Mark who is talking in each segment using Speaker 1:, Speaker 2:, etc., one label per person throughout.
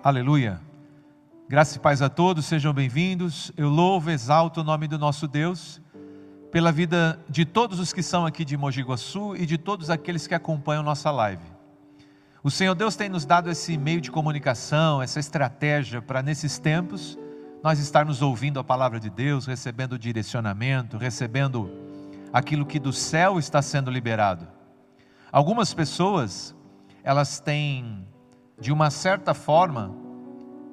Speaker 1: Aleluia. Graça e paz a todos, sejam bem-vindos. Eu louvo, exalto o nome do nosso Deus, pela vida de todos os que são aqui de Mogi Guaçu e de todos aqueles que acompanham nossa live. O Senhor Deus tem nos dado esse meio de comunicação, essa estratégia para nesses tempos, nós estarmos ouvindo a palavra de Deus, recebendo direcionamento, recebendo aquilo que do céu está sendo liberado. Algumas pessoas, elas têm, de uma certa forma,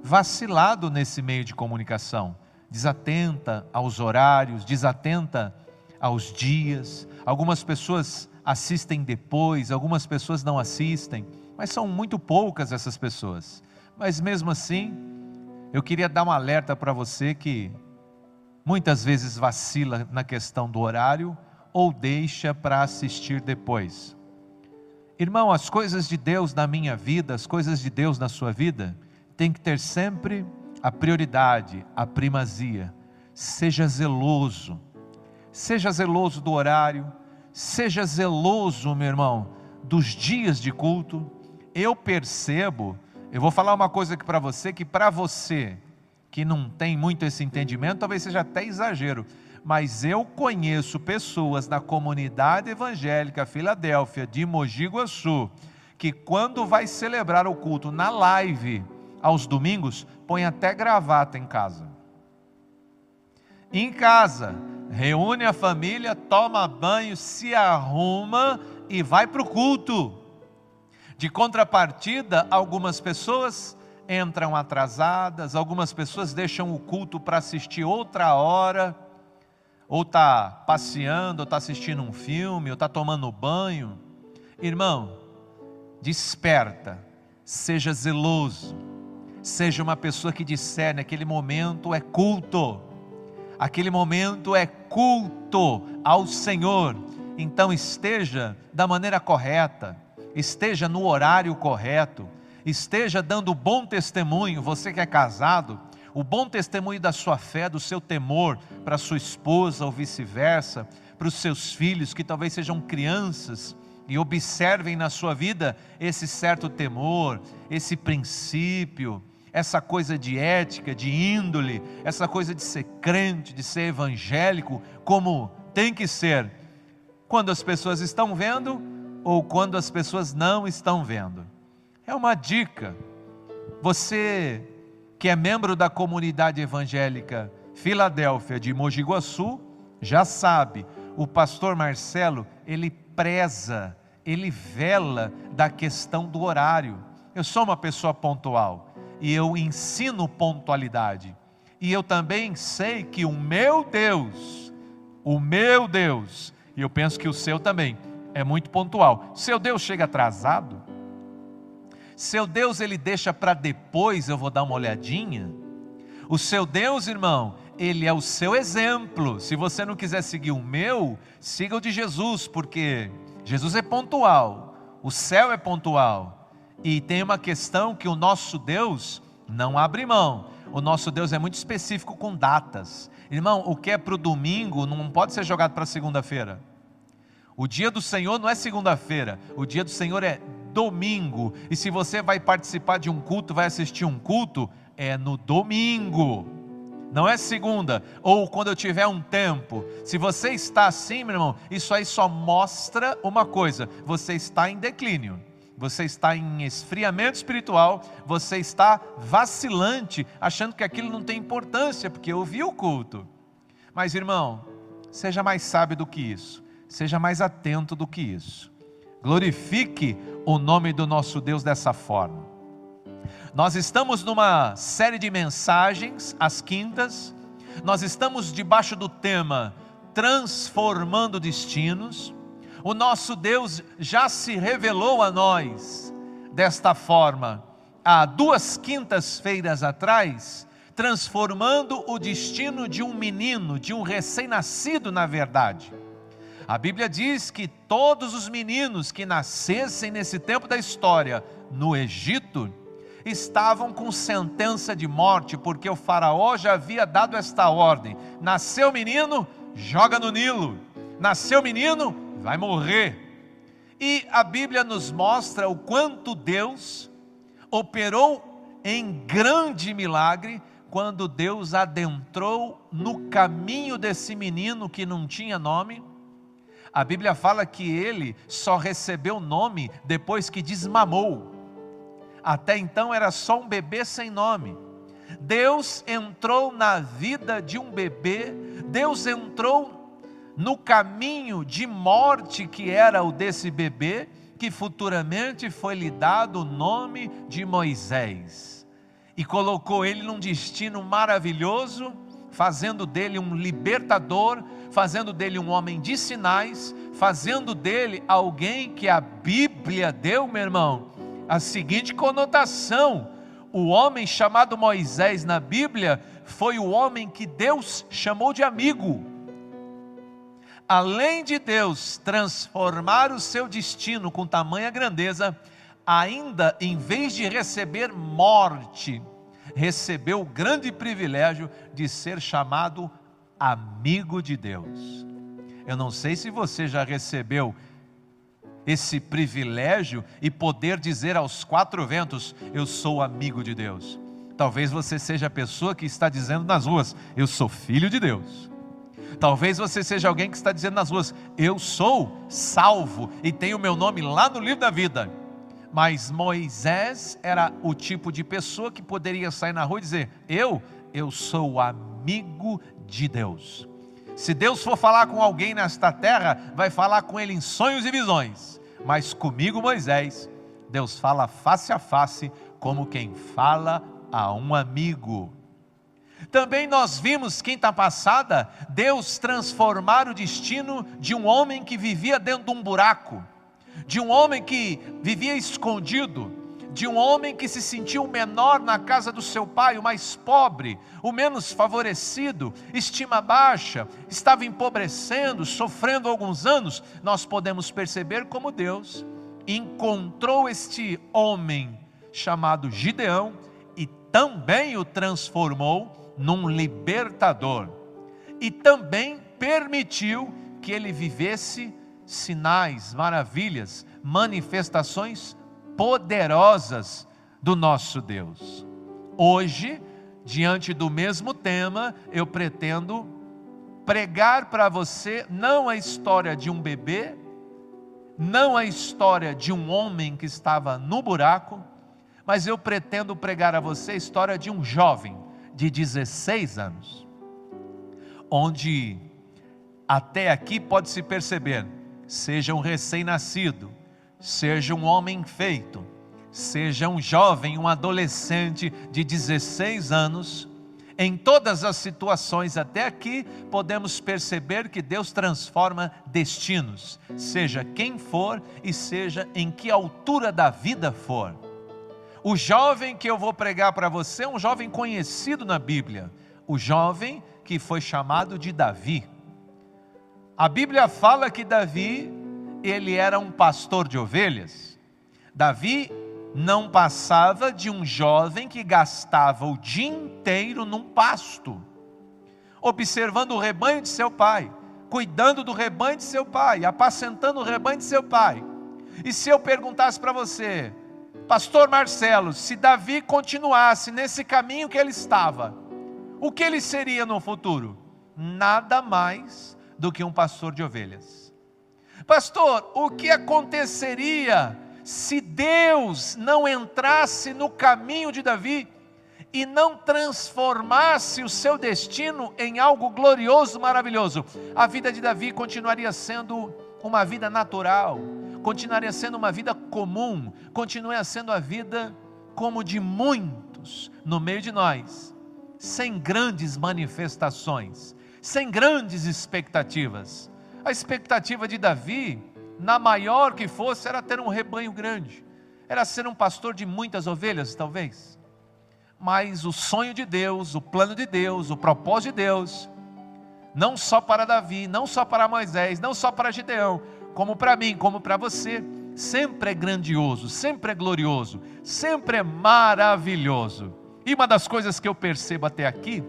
Speaker 1: vacilado nesse meio de comunicação, desatenta aos horários, desatenta aos dias. Algumas pessoas assistem depois, algumas pessoas não assistem, mas são muito poucas essas pessoas. Mas mesmo assim, eu queria dar um alerta para você que muitas vezes vacila na questão do horário ou deixa para assistir depois. Irmão, as coisas de Deus na minha vida, as coisas de Deus na sua vida, tem que ter sempre a prioridade, a primazia. Seja zeloso do horário, seja zeloso, meu irmão, dos dias de culto. Eu percebo, eu vou falar uma coisa aqui para você, que não tem muito esse entendimento, talvez seja até exagero, mas eu conheço pessoas na comunidade evangélica Filadélfia de Mogi Guaçu, que quando vai celebrar o culto na live, aos domingos, põe até gravata em casa. Em casa, reúne a família, toma banho, se arruma e vai para o culto. De contrapartida, algumas pessoas entram atrasadas, algumas pessoas deixam o culto para assistir outra hora, ou está passeando, ou está assistindo um filme, ou está tomando banho. Irmão, desperta, seja zeloso, seja uma pessoa que discerne, aquele momento é culto, aquele momento é culto ao Senhor. Então esteja da maneira correta, esteja no horário correto, esteja dando bom testemunho. Você que é casado, o bom testemunho da sua fé, do seu temor para sua esposa ou vice-versa, para os seus filhos que talvez sejam crianças e observem na sua vida esse certo temor, esse princípio, essa coisa de ética, de índole, essa coisa de ser crente, de ser evangélico, como tem que ser, quando as pessoas estão vendo ou quando as pessoas não estão vendo. É uma dica. Você que é membro da comunidade evangélica Filadélfia de Mogi Guaçu, já sabe, o pastor Marcelo, ele preza, ele vela da questão do horário. Eu sou uma pessoa pontual e eu ensino pontualidade, e eu também sei que o meu Deus, e eu penso que o seu também, é muito pontual. Seu Deus chega atrasado? Seu Deus ele deixa para depois, eu vou dar uma olhadinha? O seu Deus, irmão, ele é o seu exemplo. Se você não quiser seguir o meu, siga o de Jesus, porque Jesus é pontual, o céu é pontual, e tem uma questão que o nosso Deus não abre mão. O nosso Deus é muito específico com datas. Irmão, o que é para o domingo não pode ser jogado para segunda-feira. O dia do Senhor não é segunda-feira, o dia do Senhor é domingo. E se você vai participar de um culto, vai assistir um culto, é no domingo, não é segunda, ou quando eu tiver um tempo. Se você está assim, meu irmão, isso aí só mostra uma coisa: você está em declínio, você está em esfriamento espiritual, você está vacilante, achando que aquilo não tem importância, porque eu vi o culto. Mas irmão, seja mais sábio do que isso, seja mais atento do que isso, glorifique o nome do nosso Deus dessa forma. Nós estamos numa série de mensagens, às quintas, nós estamos debaixo do tema Transformando Destinos. O nosso Deus já se revelou a nós desta forma, há 2 quintas-feiras atrás, transformando o destino de um menino, de um recém-nascido na verdade. A Bíblia diz que todos os meninos que nascessem nesse tempo da história, no Egito, estavam com sentença de morte, porque o faraó já havia dado esta ordem: nasceu menino, joga no Nilo, nasceu menino, vai morrer. E a Bíblia nos mostra o quanto Deus operou em grande milagre quando Deus adentrou no caminho desse menino que não tinha nome. A Bíblia fala que ele só recebeu nome depois que desmamou. Até então era só um bebê sem nome. Deus entrou na vida de um bebê, Deus entrou no caminho de morte que era o desse bebê, que futuramente foi lhe dado o nome de Moisés. E colocou ele num destino maravilhoso, fazendo dele um libertador, fazendo dele um homem de sinais, fazendo dele alguém que a Bíblia deu, meu irmão, a seguinte conotação: o homem chamado Moisés na Bíblia foi o homem que Deus chamou de amigo. Além de Deus transformar o seu destino com tamanha grandeza, ainda em vez de receber morte, recebeu o grande privilégio de ser chamado amigo de Deus. Eu não sei se você já recebeu esse privilégio e poder dizer aos quatro ventos: eu sou amigo de Deus. Talvez você seja a pessoa que está dizendo nas ruas: eu sou filho de Deus. Talvez você seja alguém que está dizendo nas ruas: eu sou salvo e tenho meu nome lá no livro da vida. Mas Moisés era o tipo de pessoa que poderia sair na rua e dizer: eu sou amigo de Deus. Se Deus for falar com alguém nesta terra, vai falar com ele em sonhos e visões. Mas comigo, Moisés, Deus fala face a face, como quem fala a um amigo. Também nós vimos quinta passada, Deus transformar o destino de um homem que vivia dentro de um buraco, de um homem que vivia escondido, de um homem que se sentiu o menor na casa do seu pai, o mais pobre, o menos favorecido, estima baixa, estava empobrecendo, sofrendo alguns anos. Nós podemos perceber como Deus encontrou este homem chamado Gideão e também o transformou num libertador, e também permitiu que ele vivesse sinais, maravilhas, manifestações poderosas do nosso Deus. Hoje, diante do mesmo tema, eu pretendo pregar para você não a história de um bebê, não a história de um homem que estava no buraco, mas eu pretendo pregar a você a história de um jovem de 16 anos, onde até aqui pode-se perceber, seja um recém-nascido, seja um homem feito, seja um jovem, um adolescente de 16 anos, em todas as situações até aqui, podemos perceber que Deus transforma destinos, seja quem for e seja em que altura da vida for. O jovem que eu vou pregar para você é um jovem conhecido na Bíblia, o jovem que foi chamado de Davi. A Bíblia fala que Davi, ele era um pastor de ovelhas. Davi não passava de um jovem que gastava o dia inteiro num pasto, observando o rebanho de seu pai, cuidando do rebanho de seu pai, apacentando o rebanho de seu pai. E se eu perguntasse para você: Pastor Marcelo, se Davi continuasse nesse caminho que ele estava, o que ele seria no futuro? Nada mais do que um pastor de ovelhas. Pastor, o que aconteceria se Deus não entrasse no caminho de Davi e não transformasse o seu destino em algo glorioso, maravilhoso? A vida de Davi continuaria sendo uma vida natural, continuaria sendo uma vida comum, continuaria sendo a vida como de muitos no meio de nós, sem grandes manifestações, sem grandes expectativas. A expectativa de Davi, na maior que fosse, era ter um rebanho grande, era ser um pastor de muitas ovelhas, talvez. Mas o sonho de Deus, o plano de Deus, o propósito de Deus, não só para Davi, não só para Moisés, não só para Gideão, como para mim, como para você, sempre é grandioso, sempre é glorioso, sempre é maravilhoso. E uma das coisas que eu percebo até aqui,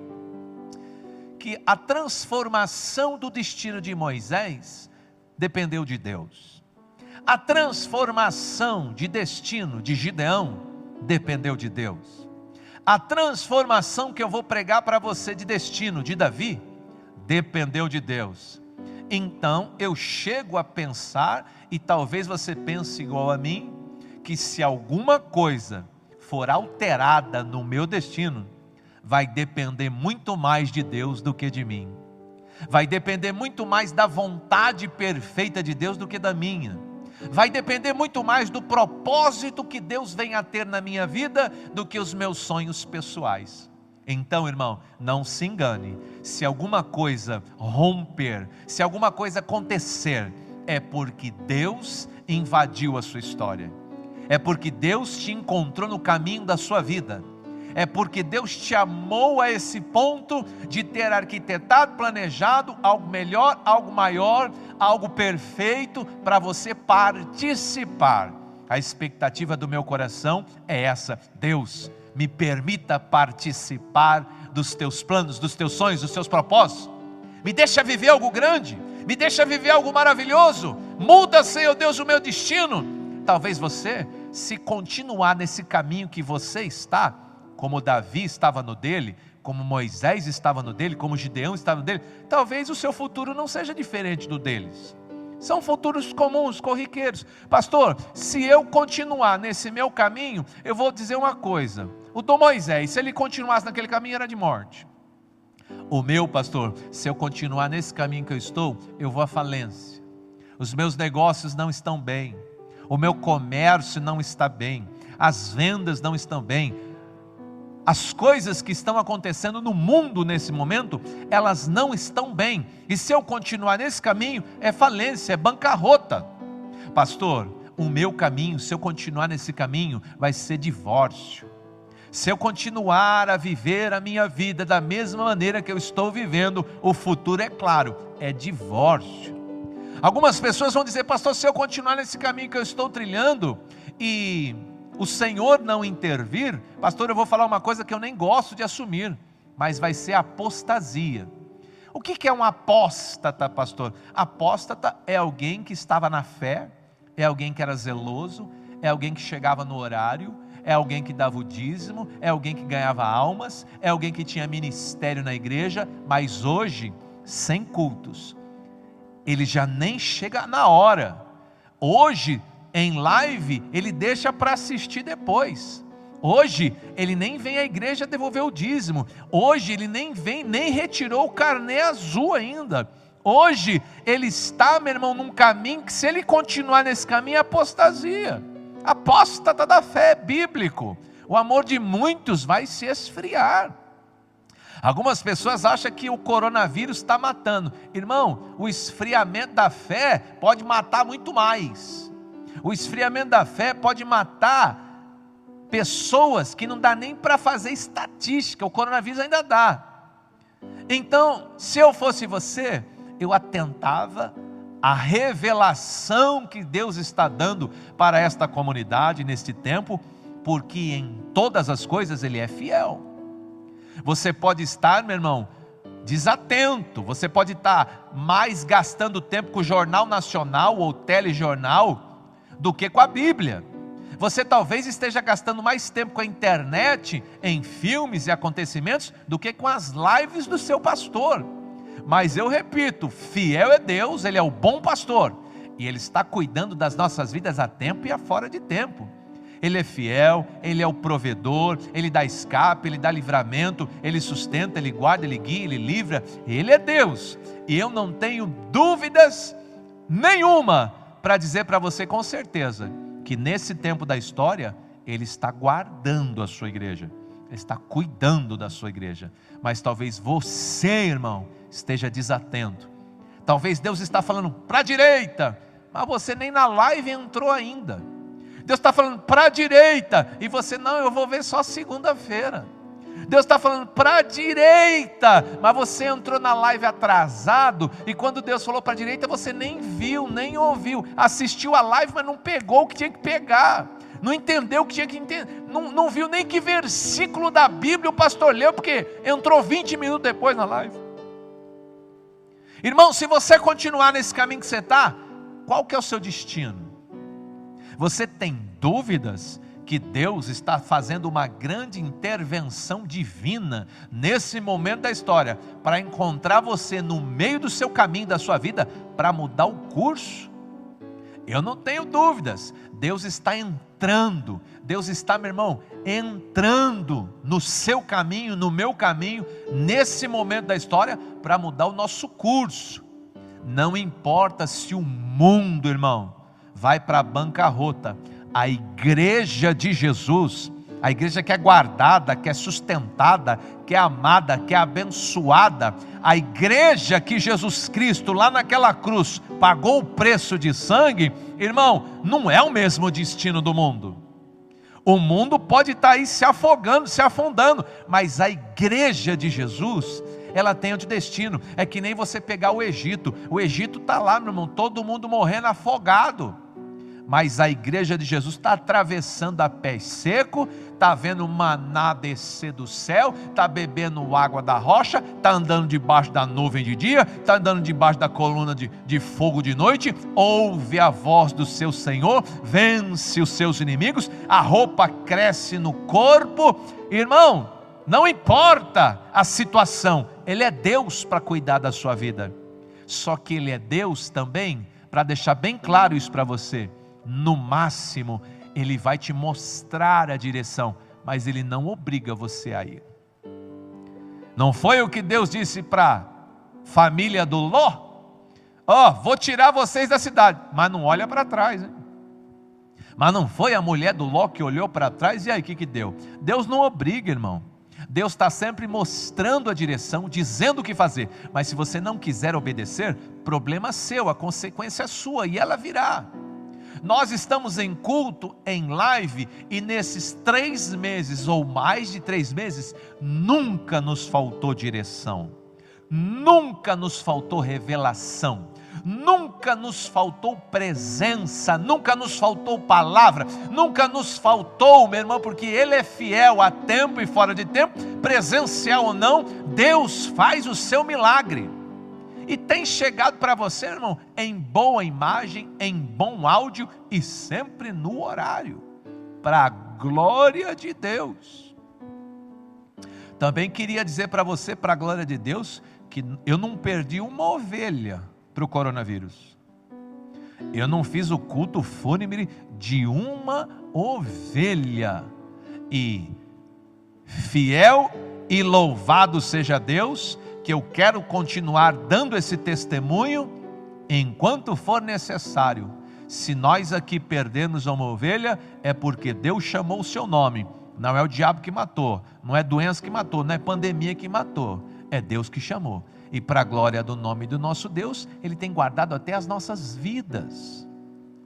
Speaker 1: que a transformação do destino de Moisés dependeu de Deus. A transformação de destino de Gideão dependeu de Deus. A transformação que eu vou pregar para você de destino de Davi, dependeu de Deus. Então eu chego a pensar, e talvez você pense igual a mim, que se alguma coisa for alterada no meu destino, vai depender muito mais de Deus do que de mim. Vai depender muito mais da vontade perfeita de Deus do que da minha. Vai depender muito mais do propósito que Deus vem a ter na minha vida do que os meus sonhos pessoais. Então, irmão, não se engane. Se alguma coisa romper, se alguma coisa acontecer, é porque Deus invadiu a sua história. É porque Deus te encontrou no caminho da sua vida. É porque Deus te amou a esse ponto de ter arquitetado, planejado algo melhor, algo maior, algo perfeito para você participar. A expectativa do meu coração é essa: Deus, me permita participar dos teus planos, dos teus sonhos, dos teus propósitos. Me deixa viver algo grande, me deixa viver algo maravilhoso. Muda, Senhor Deus, o meu destino. Talvez você, se continuar nesse caminho que você está, como Davi estava no dele, como Moisés estava no dele, como Gideão estava no dele, talvez o seu futuro não seja diferente do deles. São futuros comuns, corriqueiros. Pastor, se eu continuar nesse meu caminho, eu vou dizer uma coisa: o do Moisés, se ele continuasse naquele caminho, era de morte. O meu, pastor, se eu continuar nesse caminho que eu estou, eu vou à falência. Os meus negócios não estão bem, o meu comércio não está bem, as vendas não estão bem. As coisas que estão acontecendo no mundo nesse momento, elas não estão bem. E se eu continuar nesse caminho, é falência, é bancarrota. Pastor, o meu caminho, se eu continuar nesse caminho, vai ser divórcio. Se eu continuar a viver a minha vida da mesma maneira que eu estou vivendo, o futuro, é claro, é divórcio. Algumas pessoas vão dizer: pastor, se eu continuar nesse caminho que eu estou trilhando e o Senhor não intervir, pastor, eu vou falar uma coisa que eu nem gosto de assumir, mas vai ser apostasia. O que é um apóstata, pastor? Apóstata é alguém que estava na fé, é alguém que era zeloso, é alguém que chegava no horário, é alguém que dava o dízimo, é alguém que ganhava almas, é alguém que tinha ministério na igreja, mas hoje, sem cultos, ele já nem chega na hora. Hoje, em live, ele deixa para assistir depois. Hoje, ele nem vem à igreja devolver o dízimo. Hoje, ele nem vem, nem retirou o carnê azul ainda. Hoje, ele está, meu irmão, num caminho que, se ele continuar nesse caminho, é apostasia. Apóstata da fé, bíblico. O amor de muitos vai se esfriar. Algumas pessoas acham que o coronavírus está matando. Irmão, o esfriamento da fé pode matar muito mais. O esfriamento da fé pode matar pessoas que não dá nem para fazer estatística. O coronavírus ainda dá. Então, se eu fosse você, eu atentava à revelação que Deus está dando para esta comunidade neste tempo, porque em todas as coisas Ele é fiel. Você pode estar, meu irmão, desatento, você pode estar mais gastando tempo com o Jornal Nacional ou telejornal do que com a Bíblia. Você talvez esteja gastando mais tempo com a internet, em filmes e acontecimentos, do que com as lives do seu pastor. Mas eu repito, fiel é Deus, Ele é o bom pastor, e Ele está cuidando das nossas vidas a tempo e a fora de tempo. Ele é fiel, Ele é o provedor, Ele dá escape, Ele dá livramento, Ele sustenta, Ele guarda, Ele guia, Ele livra. Ele é Deus, e eu não tenho dúvidas nenhuma para dizer para você com certeza, que nesse tempo da história, Ele está guardando a sua igreja, Ele está cuidando da sua igreja. Mas talvez você, irmão, esteja desatento. Talvez Deus está falando para a direita, mas você nem na live entrou ainda. Deus está falando para a direita, e você: não, eu vou ver só segunda-feira. Deus está falando para a direita, mas você entrou na live atrasado, e quando Deus falou para a direita, você nem viu, nem ouviu, assistiu a live, mas não pegou o que tinha que pegar, não entendeu o que tinha que entender, não viu nem que versículo da Bíblia o pastor leu, porque entrou 20 minutos depois na live. Irmão, se você continuar nesse caminho que você está, qual que é o seu destino? Você tem dúvidas que que Deus está fazendo uma grande intervenção divina nesse momento da história, para encontrar você no meio do seu caminho, da sua vida, para mudar o curso. Eu não tenho dúvidas, Deus está entrando, Deus está, meu irmão, entrando no seu caminho, no meu caminho, nesse momento da história, para mudar o nosso curso. Não importa se o mundo, irmão, vai para a bancarrota, a igreja de Jesus, a igreja que é guardada, que é sustentada, que é amada, que é abençoada, a igreja que Jesus Cristo lá naquela cruz pagou o preço de sangue, irmão, não é o mesmo destino do mundo. O mundo pode estar aí se afogando, se afundando, mas a igreja de Jesus, ela tem outro destino. É que nem você pegar o Egito está lá, meu irmão, todo mundo morrendo afogado. Mas a igreja de Jesus está atravessando a pé seco, está vendo o maná descer do céu, está bebendo água da rocha, está andando debaixo da nuvem de dia, está andando debaixo da coluna de fogo de noite, ouve a voz do seu Senhor, vence os seus inimigos, a roupa cresce no corpo. Irmão, não importa a situação, Ele é Deus para cuidar da sua vida. Só que Ele é Deus também, para deixar bem claro isso para você, no máximo, Ele vai te mostrar a direção, mas Ele não obriga você a ir. Não foi o que Deus disse para a família do Ló? Vou tirar vocês da cidade, mas não olha para trás, hein? Mas não foi a mulher do Ló que olhou para trás, e aí o que deu? Deus não obriga, irmão. Deus está sempre mostrando a direção, dizendo o que fazer, mas se você não quiser obedecer, problema seu, a consequência é sua, e ela virá. Nós estamos em culto, em live, e nesses 3 meses, ou mais de 3 meses, nunca nos faltou direção, nunca nos faltou revelação, nunca nos faltou presença, nunca nos faltou palavra, nunca nos faltou, meu irmão, porque Ele é fiel a tempo e fora de tempo, presencial ou não, Deus faz o seu milagre. E tem chegado para você, irmão, em boa imagem, em bom áudio e sempre no horário, para a glória de Deus. Também queria dizer para você, para a glória de Deus, que eu não perdi uma ovelha para o coronavírus. Eu não fiz o culto fúnebre de uma ovelha. E fiel e louvado seja Deus, que eu quero continuar dando esse testemunho enquanto for necessário. Se nós aqui perdermos uma ovelha, é porque Deus chamou o seu nome. Não é o diabo que matou, não é doença que matou, não é pandemia que matou, é Deus que chamou. E para a glória do nome do nosso Deus, Ele tem guardado até as nossas vidas,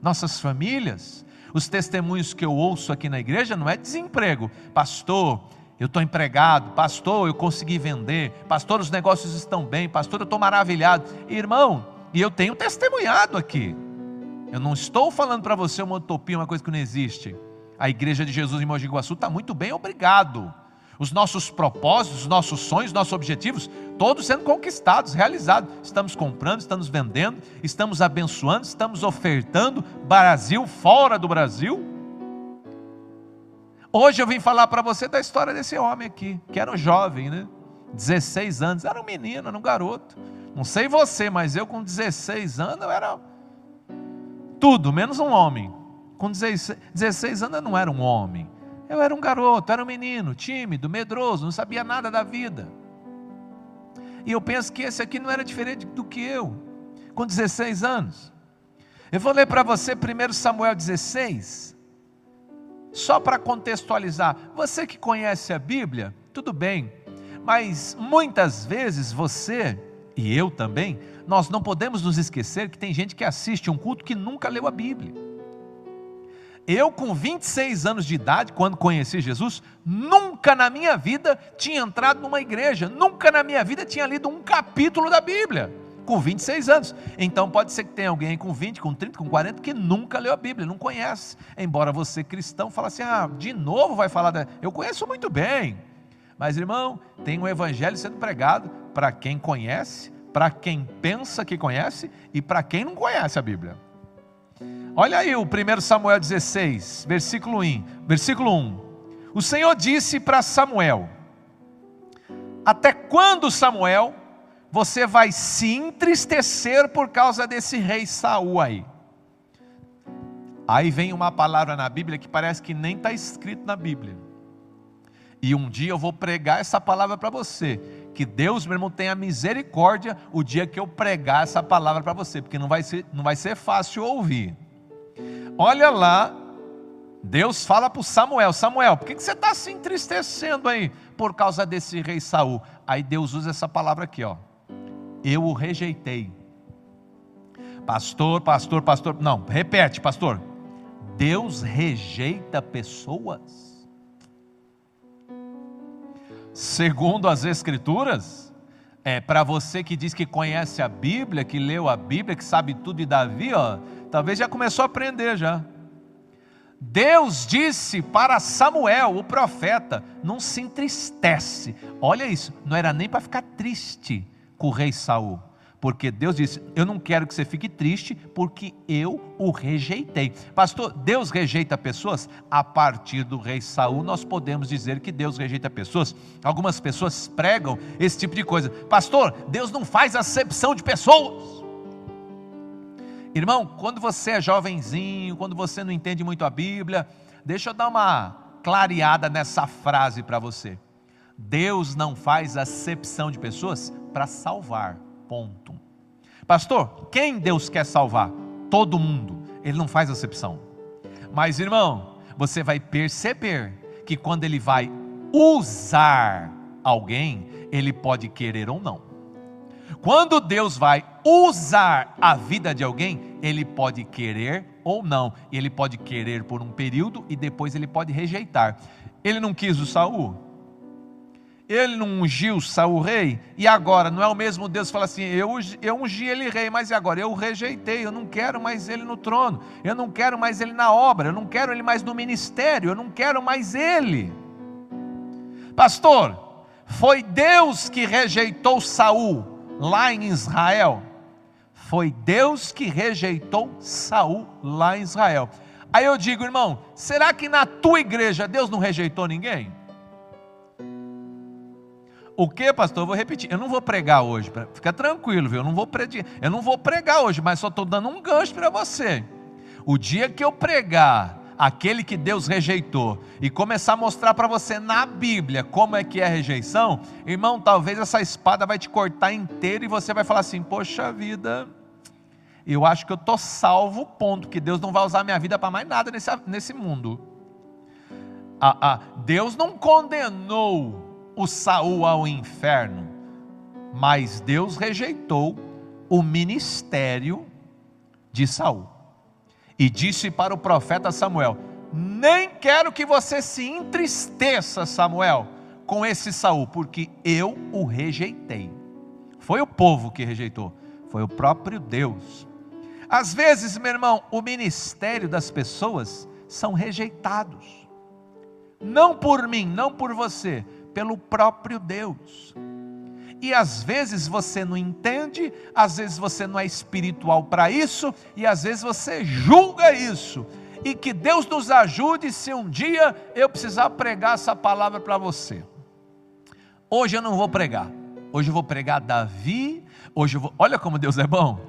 Speaker 1: nossas famílias. Os testemunhos que eu ouço aqui na igreja não é desemprego. Pastor, eu estou empregado. Pastor, eu consegui vender. Pastor, os negócios estão bem. Pastor, eu estou maravilhado. Irmão, e eu tenho testemunhado aqui. Eu não estou falando para você uma utopia, uma coisa que não existe. A igreja de Jesus em Mogi Guaçu está muito bem, obrigado. Os nossos propósitos, os nossos sonhos, nossos objetivos, todos sendo conquistados, realizados. Estamos comprando, estamos vendendo, estamos abençoando, estamos ofertando, Brasil, fora do Brasil. Hoje eu vim falar para você da história desse homem aqui, que era um jovem, né? 16 anos, era um menino, era um garoto. Não sei você, mas eu com 16 anos, eu era tudo, menos um homem. Com 16 anos eu não era um homem. Eu era um garoto, era um menino, tímido, medroso, não sabia nada da vida. E eu penso que esse aqui não era diferente do que eu, com 16 anos. Eu vou ler para você 1 Samuel 16, só para contextualizar. Você que conhece a Bíblia, tudo bem, mas muitas vezes você, e eu também, nós não podemos nos esquecer que tem gente que assiste um culto que nunca leu a Bíblia. Eu com 26 anos de idade, quando conheci Jesus, nunca na minha vida tinha entrado numa igreja, nunca na minha vida tinha lido um capítulo da Bíblia, com 26 anos. Então pode ser que tenha alguém com 20, com 30, com 40, que nunca leu a Bíblia, não conhece. Embora você cristão fale assim, de novo vai falar eu conheço muito bem. Mas irmão, tem um evangelho sendo pregado para quem conhece, para quem pensa que conhece e para quem não conhece a Bíblia. Olha aí o 1 Samuel 16, versículo 1. O Senhor disse para Samuel: até quando, Samuel, você vai se entristecer por causa desse rei Saul aí? Aí vem uma palavra na Bíblia que parece que nem está escrito na Bíblia. E um dia eu vou pregar essa palavra para você. Que Deus, meu irmão, tenha misericórdia o dia que eu pregar essa palavra para você, porque não vai ser fácil ouvir. Olha lá, Deus fala para o Samuel: Samuel, por que você está se entristecendo aí por causa desse rei Saul? Aí Deus usa essa palavra aqui, ó: eu o rejeitei. Pastor, não, repete, pastor. Deus rejeita pessoas? Segundo as Escrituras, para você que diz que conhece a Bíblia, que leu a Bíblia, que sabe tudo de Davi, ó, talvez já começou a aprender já. Deus disse para Samuel, o profeta: não se entristece. Olha isso, não era nem para ficar triste com o rei Saul, porque Deus disse: eu não quero que você fique triste, porque eu o rejeitei. Pastor, Deus rejeita pessoas? A partir do rei Saul nós podemos dizer que Deus rejeita pessoas. Algumas pessoas pregam esse tipo de coisa: pastor, Deus não faz acepção de pessoas. Irmão, quando você é jovenzinho, quando você não entende muito a Bíblia, deixa eu dar uma clareada nessa frase para você. Deus não faz acepção de pessoas para salvar, ponto. Pastor, quem Deus quer salvar? Todo mundo. Ele não faz acepção. Mas, irmão, você vai perceber que quando Ele vai usar alguém, Ele pode querer ou não. Quando Deus vai usar a vida de alguém, Ele pode querer ou não. Ele pode querer por um período e depois Ele pode rejeitar. Ele não quis o Saul? Ele não ungiu Saul rei? E agora, não é o mesmo Deus que fala assim: eu ungi ele rei, mas e agora? Eu o rejeitei, eu não quero mais ele no trono, eu não quero mais ele na obra, eu não quero ele mais no ministério, eu não quero mais ele. Pastor, foi Deus que rejeitou Saul lá em Israel? Foi Deus que rejeitou Saul lá em Israel. Aí eu digo: irmão, será que na tua igreja Deus não rejeitou ninguém? O que, pastor? Eu vou repetir, eu não vou pregar hoje, fica tranquilo, viu? Eu não vou pregar hoje, mas só estou dando um gancho para você. O dia que eu pregar aquele que Deus rejeitou e começar a mostrar para você na Bíblia como é que é a rejeição, irmão, talvez essa espada vai te cortar inteiro e você vai falar assim: poxa vida, eu acho que eu estou salvo, ponto, que Deus não vai usar minha vida para mais nada nesse mundo. Deus não condenou o Saul ao inferno, mas Deus rejeitou o ministério de Saul, e disse para o profeta Samuel: nem quero que você se entristeça, Samuel, com esse Saul, porque eu o rejeitei. Foi o povo que rejeitou, foi o próprio Deus. Às vezes, meu irmão, o ministério das pessoas são rejeitados, não por mim, não por você, pelo próprio Deus. E às vezes você não entende, às vezes você não é espiritual para isso, e às vezes você julga isso. E que Deus nos ajude se um dia eu precisar pregar essa palavra para você. Hoje eu não vou pregar, hoje eu vou pregar Davi, olha como Deus é bom.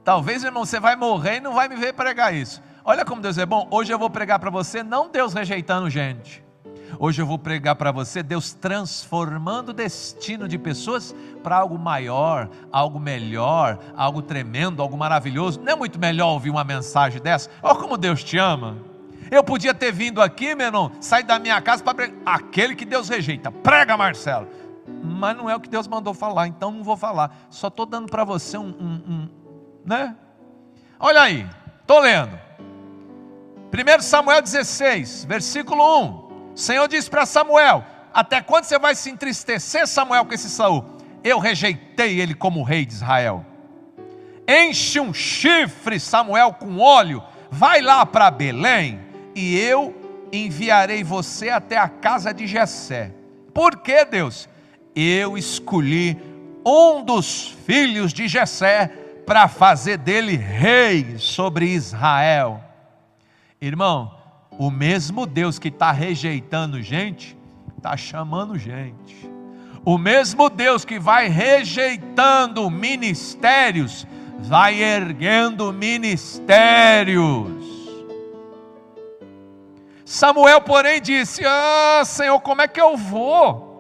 Speaker 1: Talvez, irmão, você vai morrer e não vai me ver pregar isso. Olha como Deus é bom. Hoje eu vou pregar para você, não Deus rejeitando gente. Hoje eu vou pregar para você Deus transformando o destino de pessoas para algo maior, algo melhor, algo tremendo, algo maravilhoso. Não é muito melhor ouvir uma mensagem dessa? Olha como Deus te ama. Eu podia ter vindo aqui, meu irmão, sair da minha casa para pregar. Aquele que Deus rejeita, prega, Marcelo. Mas não é o que Deus mandou falar, então não vou falar. Só estou dando para você né? Olha aí, estou lendo 1 Samuel 16, versículo 1. O Senhor disse para Samuel: até quando você vai se entristecer, Samuel, com esse Saul? Eu rejeitei ele como rei de Israel. Enche um chifre, Samuel, com óleo, vai lá para Belém, e eu enviarei você até a casa de Jessé. Por que, Deus? Eu escolhi um dos filhos de Jessé para fazer dele rei sobre Israel. Irmão, o mesmo Deus que está rejeitando gente, está chamando gente. O mesmo Deus que vai rejeitando ministérios, vai erguendo ministérios. Samuel, porém, disse: Senhor, como é que eu vou?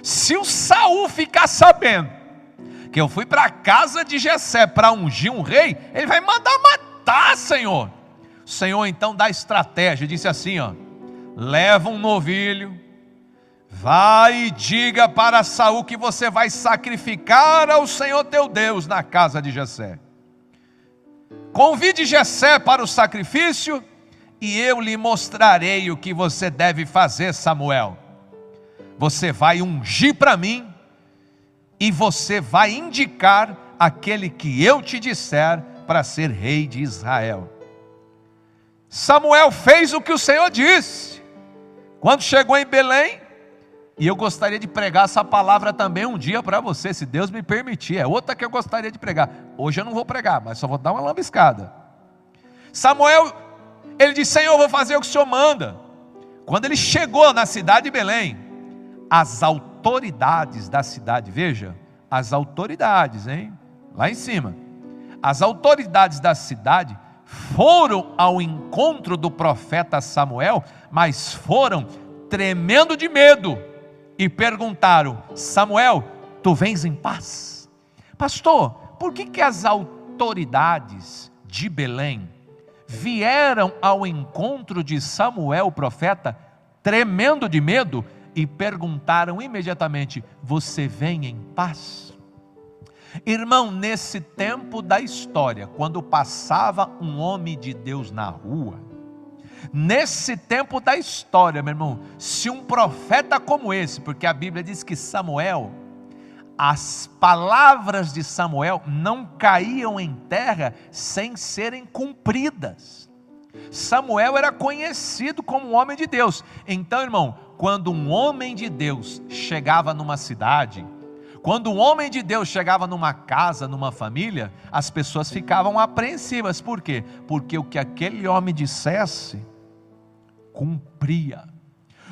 Speaker 1: Se o Saul ficar sabendo que eu fui para a casa de Jessé para ungir um rei, ele vai mandar matar, Senhor. O Senhor então dá estratégia, disse assim: leva um novilho, vai e diga para Saul que você vai sacrificar ao Senhor teu Deus na casa de Jessé. Convide Jessé para o sacrifício e eu lhe mostrarei o que você deve fazer, Samuel. Você vai ungir para mim e você vai indicar aquele que eu te disser para ser rei de Israel. Samuel fez o que o Senhor disse. Quando chegou em Belém, e eu gostaria de pregar essa palavra também um dia para você, se Deus me permitir, é outra que eu gostaria de pregar. Hoje eu não vou pregar, mas só vou dar uma lambiscada. Samuel, ele disse: Senhor, eu vou fazer o que o Senhor manda. Quando ele chegou na cidade de Belém, as autoridades da cidade, veja, as autoridades, lá em cima, as autoridades da cidade foram ao encontro do profeta Samuel, mas foram tremendo de medo e perguntaram: Samuel, tu vens em paz? Pastor, por que as autoridades de Belém vieram ao encontro de Samuel, o profeta, tremendo de medo, e perguntaram imediatamente: você vem em paz? Irmão, nesse tempo da história, quando passava um homem de Deus na rua, nesse tempo da história, meu irmão, se um profeta como esse, porque a Bíblia diz que Samuel, as palavras de Samuel não caíam em terra sem serem cumpridas. Samuel era conhecido como um homem de Deus. Então, irmão, quando um homem de Deus chegava numa cidade, quando um homem de Deus chegava numa casa, numa família, as pessoas ficavam apreensivas. Por quê? Porque o que aquele homem dissesse, cumpria.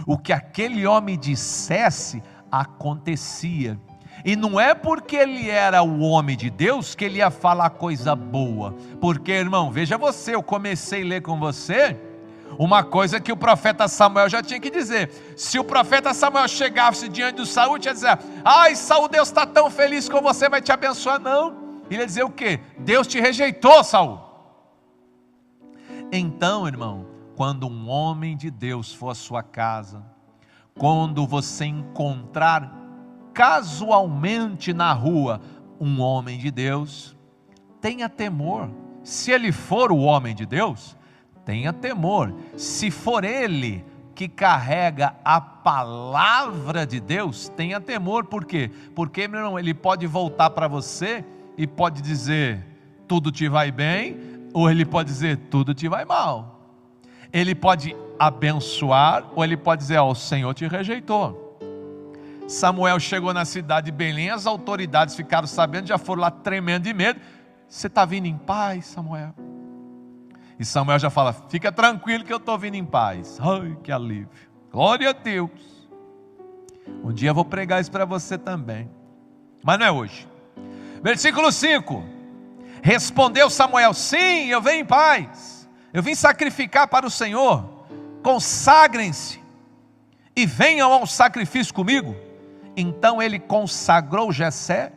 Speaker 1: O que aquele homem dissesse, acontecia. E não é porque ele era o homem de Deus que ele ia falar coisa boa. Porque, irmão, veja você, eu comecei a ler com você uma coisa que o profeta Samuel já tinha que dizer. Se o profeta Samuel chegasse diante do Saul, tinha que dizer: ai, Saul, Deus está tão feliz com você, vai te abençoar. Não, ele ia dizer o quê? Deus te rejeitou, Saul. Então, irmão, quando um homem de Deus for à sua casa, quando você encontrar casualmente na rua um homem de Deus, tenha temor. Se ele for o homem de Deus, tenha temor. Se for ele que carrega a palavra de Deus, tenha temor. Por quê? Porque, meu irmão, ele pode voltar para você e pode dizer: tudo te vai bem, ou ele pode dizer: tudo te vai mal. Ele pode abençoar, ou ele pode dizer: o Senhor te rejeitou. Samuel chegou na cidade de Belém, as autoridades ficaram sabendo, já foram lá tremendo de medo. Você está vindo em paz, Samuel? E Samuel já fala: fica tranquilo que eu estou vindo em paz. Ai, que alívio, glória a Deus. Um dia eu vou pregar isso para você também, mas não é hoje. Versículo 5, respondeu Samuel: sim, eu venho em paz, eu vim sacrificar para o Senhor. Consagrem-se e venham ao sacrifício comigo. Então ele consagrou Jessé,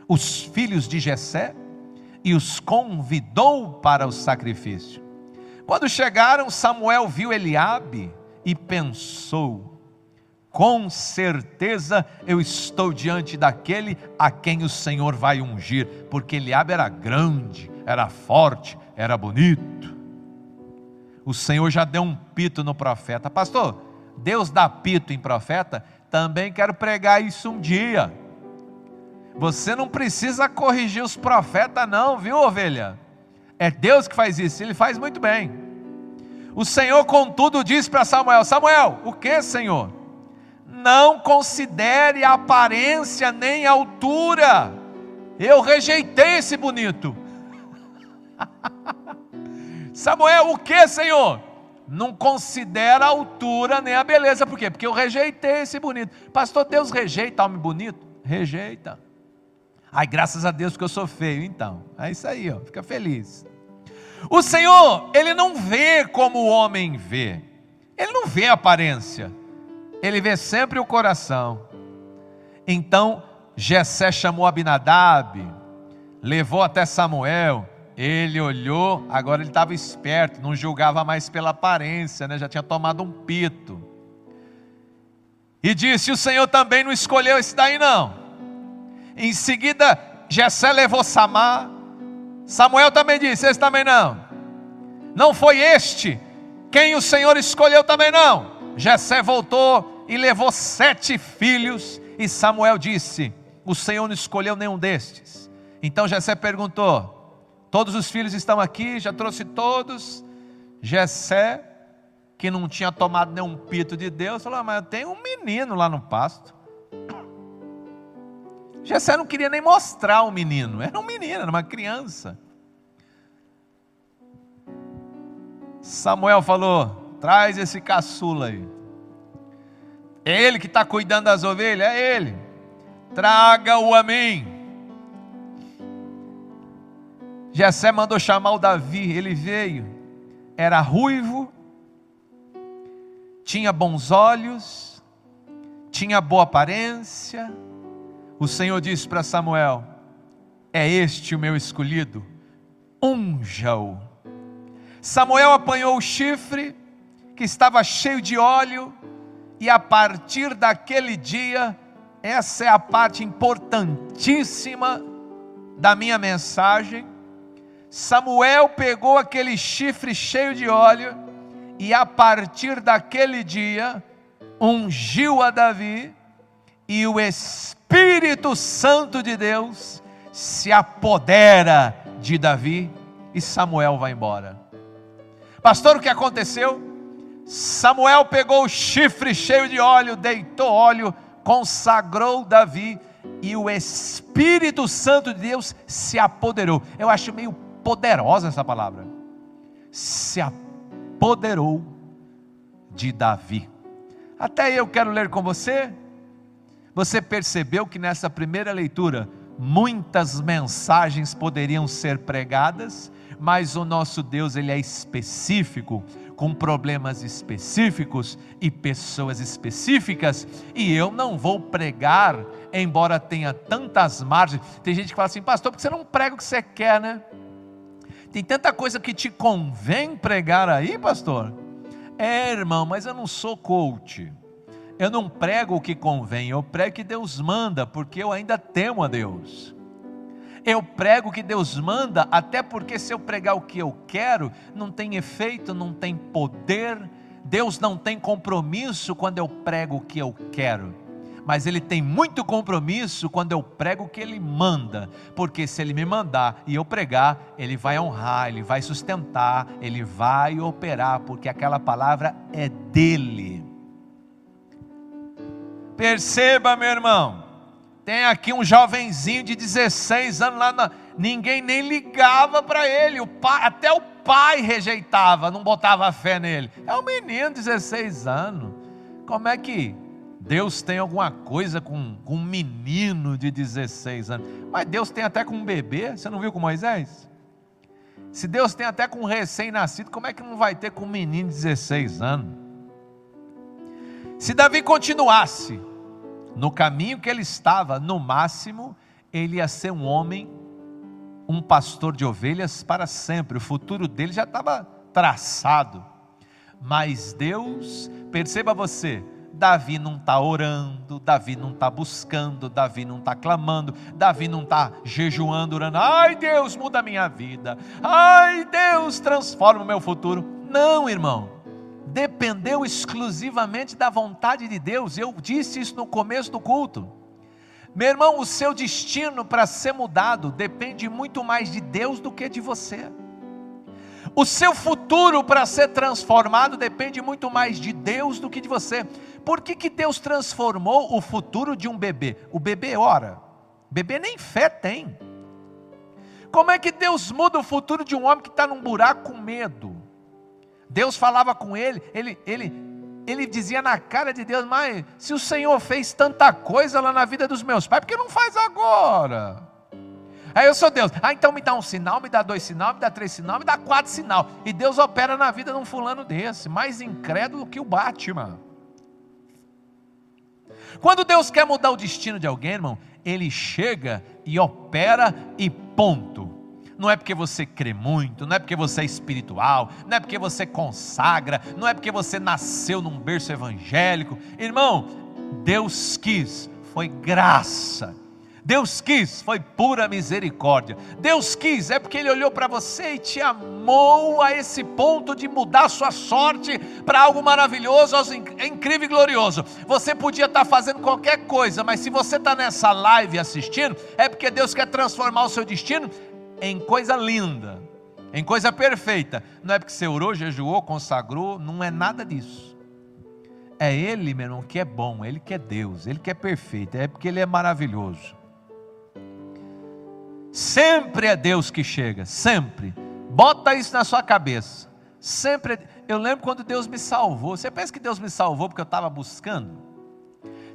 Speaker 1: os filhos de Jessé, e os convidou para o sacrifício. Quando chegaram, Samuel viu Eliabe e pensou: com certeza eu estou diante daquele a quem o Senhor vai ungir, porque Eliabe era grande, era forte, era bonito. O Senhor já deu um pito no profeta. Pastor, Deus dá pito em profeta? Também quero pregar isso um dia. Você não precisa corrigir os profetas não, viu, ovelha? É Deus que faz isso, Ele faz muito bem. O Senhor, contudo, disse para Samuel: Samuel, o que, Senhor? Não considere a aparência nem a altura. eu rejeitei esse bonito. Samuel, o que, Senhor? Não considera a altura nem a beleza. Por quê? Porque eu rejeitei esse bonito. Pastor, Deus rejeita homem bonito? Rejeita. Ai, graças a Deus que eu sou feio. Então, é isso aí, ó, fica feliz. O Senhor, Ele não vê como o homem vê. Ele não vê a aparência. Ele vê sempre o coração. Então, Jessé chamou Abinadab, levou até Samuel. Ele olhou, agora ele estava esperto, não julgava mais pela aparência, né? Já tinha tomado um pito. E disse: o Senhor também não escolheu esse daí não. Em seguida, Jessé levou Samar. Samuel também disse: esse também não. Não foi este quem o Senhor escolheu também não. Jessé voltou e levou 7 filhos. E Samuel disse: o Senhor não escolheu nenhum destes. Então Jessé perguntou: todos os filhos estão aqui? Já trouxe todos? Jessé, que não tinha tomado nenhum pito de Deus, falou: mas eu tenho um menino lá no pasto. Jessé não queria nem mostrar o menino. Era um menino, era uma criança. Samuel falou: traz esse caçula aí. É ele que está cuidando das ovelhas? É ele. Traga-o a mim. Jessé mandou chamar o Davi. Ele veio. Era ruivo, tinha bons olhos, tinha boa aparência. O Senhor disse para Samuel: é este o meu escolhido, unja-o. Samuel apanhou o chifre, que estava cheio de óleo, e a partir daquele dia, essa é a parte importantíssima da minha mensagem. Samuel pegou aquele chifre cheio de óleo, e a partir daquele dia, ungiu a Davi, e o Espírito Santo de Deus se apodera de Davi, e Samuel vai embora. Pastor, o que aconteceu? Samuel pegou o chifre cheio de óleo, deitou óleo, consagrou Davi, e o Espírito Santo de Deus se apoderou. Eu acho meio poderosa essa palavra. Se apoderou de Davi. Até eu quero ler com você. Você percebeu que nessa primeira leitura muitas mensagens poderiam ser pregadas, mas o nosso Deus, Ele é específico, com problemas específicos e pessoas específicas, e eu não vou pregar, embora tenha tantas margens. Tem gente que fala assim: pastor, por que você não prega o que você quer, né? Tem tanta coisa que te convém pregar aí, pastor. É, irmão, mas eu não sou coach. Eu não prego o que convém, eu prego o que Deus manda, porque eu ainda temo a Deus. Eu prego o que Deus manda, até porque se eu pregar o que eu quero, não tem efeito, não tem poder. Deus não tem compromisso quando eu prego o que eu quero, mas Ele tem muito compromisso quando eu prego o que Ele manda, porque se Ele me mandar e eu pregar, Ele vai honrar, Ele vai sustentar, Ele vai operar, porque aquela palavra é dEle. Perceba, meu irmão, tem aqui um jovenzinho de 16 anos lá, ninguém nem ligava para ele, até o pai rejeitava, não botava fé nele. É um menino de 16 anos. Como é que Deus tem alguma coisa com um menino de 16 anos? Mas Deus tem até com um bebê. Você não viu com Moisés? Se Deus tem até com um recém-nascido, como é que não vai ter com um menino de 16 anos? Se Davi continuasse no caminho que ele estava, no máximo, ele ia ser um homem, um pastor de ovelhas para sempre. O futuro dele já estava traçado. Mas Deus, perceba você, Davi não está orando, Davi não está buscando, Davi não está clamando, Davi não está jejuando, orando: ai Deus, muda a minha vida, ai Deus, transforma o meu futuro. Não, irmão. Dependeu exclusivamente da vontade de Deus. Eu disse isso no começo do culto. Meu irmão, o seu destino para ser mudado depende muito mais de Deus do que de você. O seu futuro para ser transformado depende muito mais de Deus do que de você. Por que Deus transformou o futuro de um bebê? O bebê ora, o bebê nem fé tem. Como é que Deus muda o futuro de um homem que está num buraco com medo? Deus falava com ele, ele dizia na cara de Deus: mas se o Senhor fez tanta coisa lá na vida dos meus pais, por que não faz agora? Aí eu sou Deus, então me dá um sinal, me dá 2 sinais, me dá 3 sinais, me dá 4 sinais. E Deus opera na vida de um fulano desse, mais incrédulo que o Batman. Quando Deus quer mudar o destino de alguém, irmão, Ele chega e opera e ponto. Não é porque você crê muito, não é porque você é espiritual, não é porque você consagra, não é porque você nasceu num berço evangélico. Irmão, Deus quis, foi graça. Deus quis, foi pura misericórdia. Deus quis, é porque Ele olhou para você e te amou a esse ponto de mudar sua sorte para algo maravilhoso, incrível e glorioso. Você podia estar fazendo qualquer coisa, mas se você está nessa live assistindo, é porque Deus quer transformar o seu destino em coisa linda, em coisa perfeita. Não é porque você orou, jejuou, consagrou, não é nada disso. É Ele, meu irmão, que é bom, Ele que é Deus, Ele que é perfeito, é porque Ele é maravilhoso. Sempre é Deus que chega, sempre. Bota isso na sua cabeça. Sempre. Eu lembro quando Deus me salvou. Você pensa que Deus me salvou porque eu estava buscando?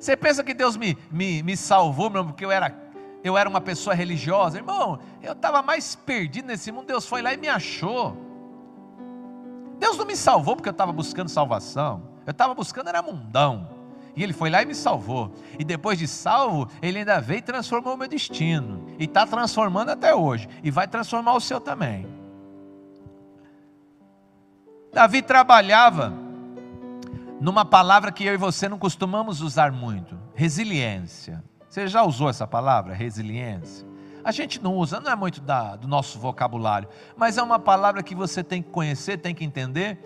Speaker 1: Você pensa que Deus me salvou porque eu era uma pessoa religiosa? Irmão, eu estava mais perdido nesse mundo. Deus foi lá e me achou. Deus não me salvou porque eu estava buscando salvação. Eu estava buscando era mundão. E Ele foi lá e me salvou. E depois de salvo, Ele ainda veio e transformou o meu destino. E está transformando até hoje. E vai transformar o seu também. Davi trabalhava numa palavra que eu e você não costumamos usar muito: resiliência. Você já usou essa palavra, resiliência? A gente não usa, não é muito do nosso vocabulário. Mas é uma palavra que você tem que conhecer, tem que entender.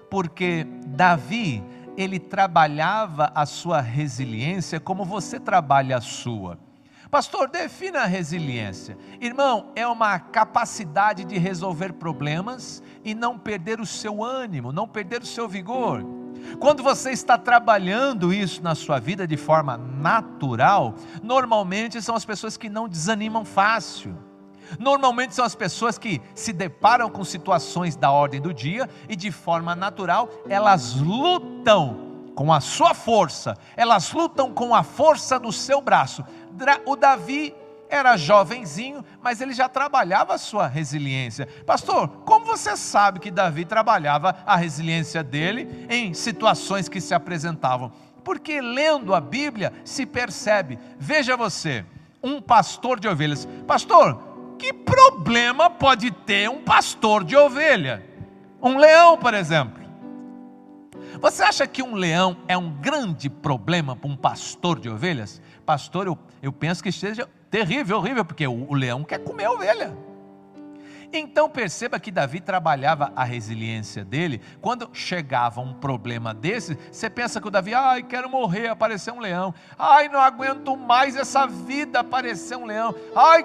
Speaker 1: Porque Davi, ele trabalhava a sua resiliência como você trabalha a sua. Pastor, defina a resiliência. Irmão, é uma capacidade de resolver problemas e não perder o seu ânimo, não perder o seu vigor. Quando você está trabalhando isso na sua vida de forma natural, normalmente são as pessoas que não desanimam fácil. Normalmente são as pessoas que se deparam com situações da ordem do dia e de forma natural elas lutam com a sua força, elas lutam com a força do seu braço. O Davi era jovenzinho, mas ele já trabalhava a sua resiliência. Pastor, como você sabe que Davi trabalhava a resiliência dele em situações que se apresentavam? Porque lendo a Bíblia se percebe. Veja você, um pastor de ovelhas. Pastor, que problema pode ter um pastor de ovelha? Um leão, por exemplo. Você acha que um leão é um grande problema para um pastor de ovelhas? Pastor, eu penso que seja terrível, horrível, porque o leão quer comer a ovelha. Então perceba que Davi trabalhava a resiliência dele. Quando chegava um problema desse, você pensa que o Davi, quero morrer, apareceu um leão. Não aguento mais essa vida, apareceu um leão.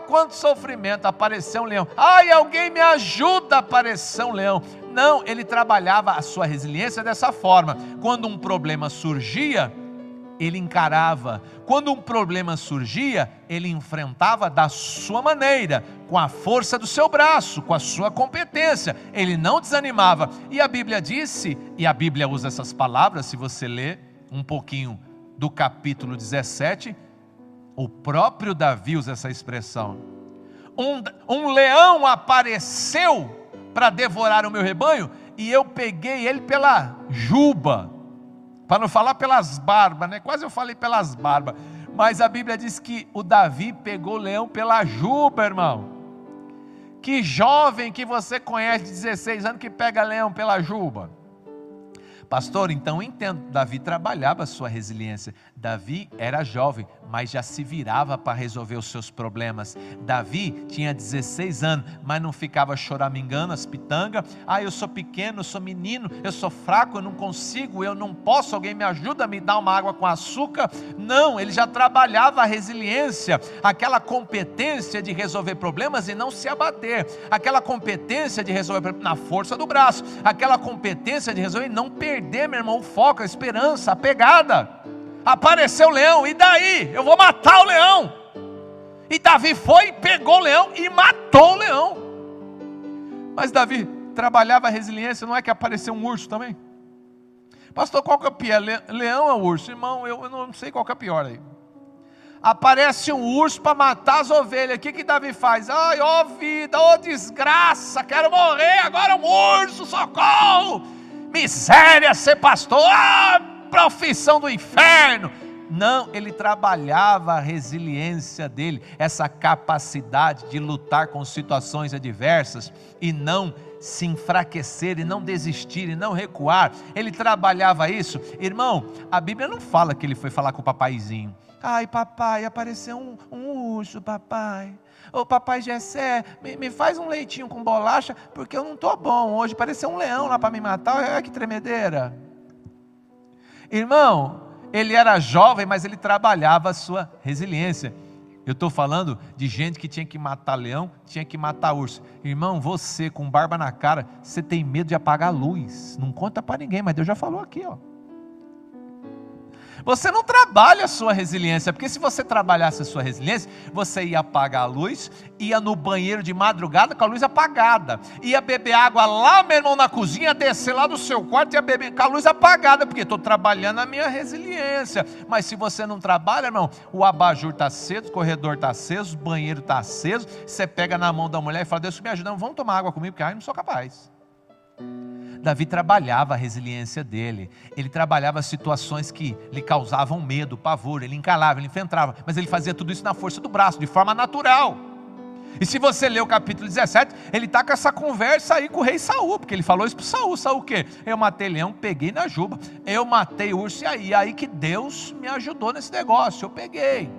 Speaker 1: Quanto sofrimento, apareceu um leão. Alguém me ajuda, apareceu um leão. Não, ele trabalhava a sua resiliência dessa forma. Quando um problema surgia, ele encarava. Quando um problema surgia, ele enfrentava da sua maneira, com a força do seu braço, com a sua competência. Ele não desanimava. E a Bíblia disse, e a Bíblia usa essas palavras, se você ler um pouquinho do capítulo 17, o próprio Davi usa essa expressão. Um leão apareceu para devorar o meu rebanho, e eu peguei ele pela juba. Para não falar pelas barbas, né? Quase eu falei pelas barbas. Mas a Bíblia diz que o Davi pegou o leão pela juba, irmão. Que jovem que você conhece de 16 anos que pega leão pela juba? Pastor, então entendo, Davi trabalhava a sua resiliência. Davi era jovem, mas já se virava para resolver os seus problemas. Davi tinha 16 anos, mas não ficava choramingando as pitangas. Eu sou pequeno, eu sou menino, eu sou fraco, eu não consigo, eu não posso, alguém me ajuda a me dar uma água com açúcar. Não, ele já trabalhava a resiliência, aquela competência de resolver problemas e não se abater, aquela competência de resolver problemas na força do braço, aquela competência de resolver e não perder, meu irmão, o foco, a esperança, a pegada. Apareceu o leão, e daí? Eu vou matar o leão. E Davi foi, pegou o leão e matou o leão. Mas Davi trabalhava a resiliência, não é que apareceu um urso também? Pastor, qual que é o pior? Leão ou urso? Irmão, eu não sei qual que é pior aí. Aparece um urso para matar as ovelhas. O que Davi faz? Ai, ó vida, ó desgraça, quero morrer, agora um urso, socorro! Miséria ser pastor, profissão do inferno. Não, ele trabalhava a resiliência dele, essa capacidade de lutar com situações adversas e não se enfraquecer, e não desistir, e não recuar. Ele trabalhava isso. Irmão, a Bíblia não fala que ele foi falar com o papaizinho. Ai papai, apareceu um urso papai. Ô papai Jessé, me faz um leitinho com bolacha, porque eu não estou bom hoje, apareceu um leão lá para me matar, olha que tremedeira. Irmão, ele era jovem, mas ele trabalhava a sua resiliência. Eu estou falando de gente que tinha que matar leão, tinha que matar urso. Irmão, você com barba na cara, você tem medo de apagar a luz. Não conta para ninguém, mas Deus já falou aqui, ó. Você não trabalha a sua resiliência, porque se você trabalhasse a sua resiliência, você ia apagar a luz, ia no banheiro de madrugada com a luz apagada, ia beber água lá, meu irmão, na cozinha, descer lá do seu quarto e ia beber com a luz apagada, porque estou trabalhando a minha resiliência. Mas se você não trabalha, irmão, o abajur está aceso, o corredor está aceso, o banheiro está aceso, você pega na mão da mulher e fala, Deus me ajuda, vamos tomar água comigo, porque eu não sou capaz. Davi trabalhava a resiliência dele, ele trabalhava situações que lhe causavam medo, pavor, ele encalava, ele enfrentava, mas ele fazia tudo isso na força do braço, de forma natural. E se você ler o capítulo 17, ele está com essa conversa aí com o rei Saul, porque ele falou isso para Saul. Saul o quê? Eu matei leão, peguei na juba, eu matei urso, e aí que Deus me ajudou nesse negócio, eu peguei.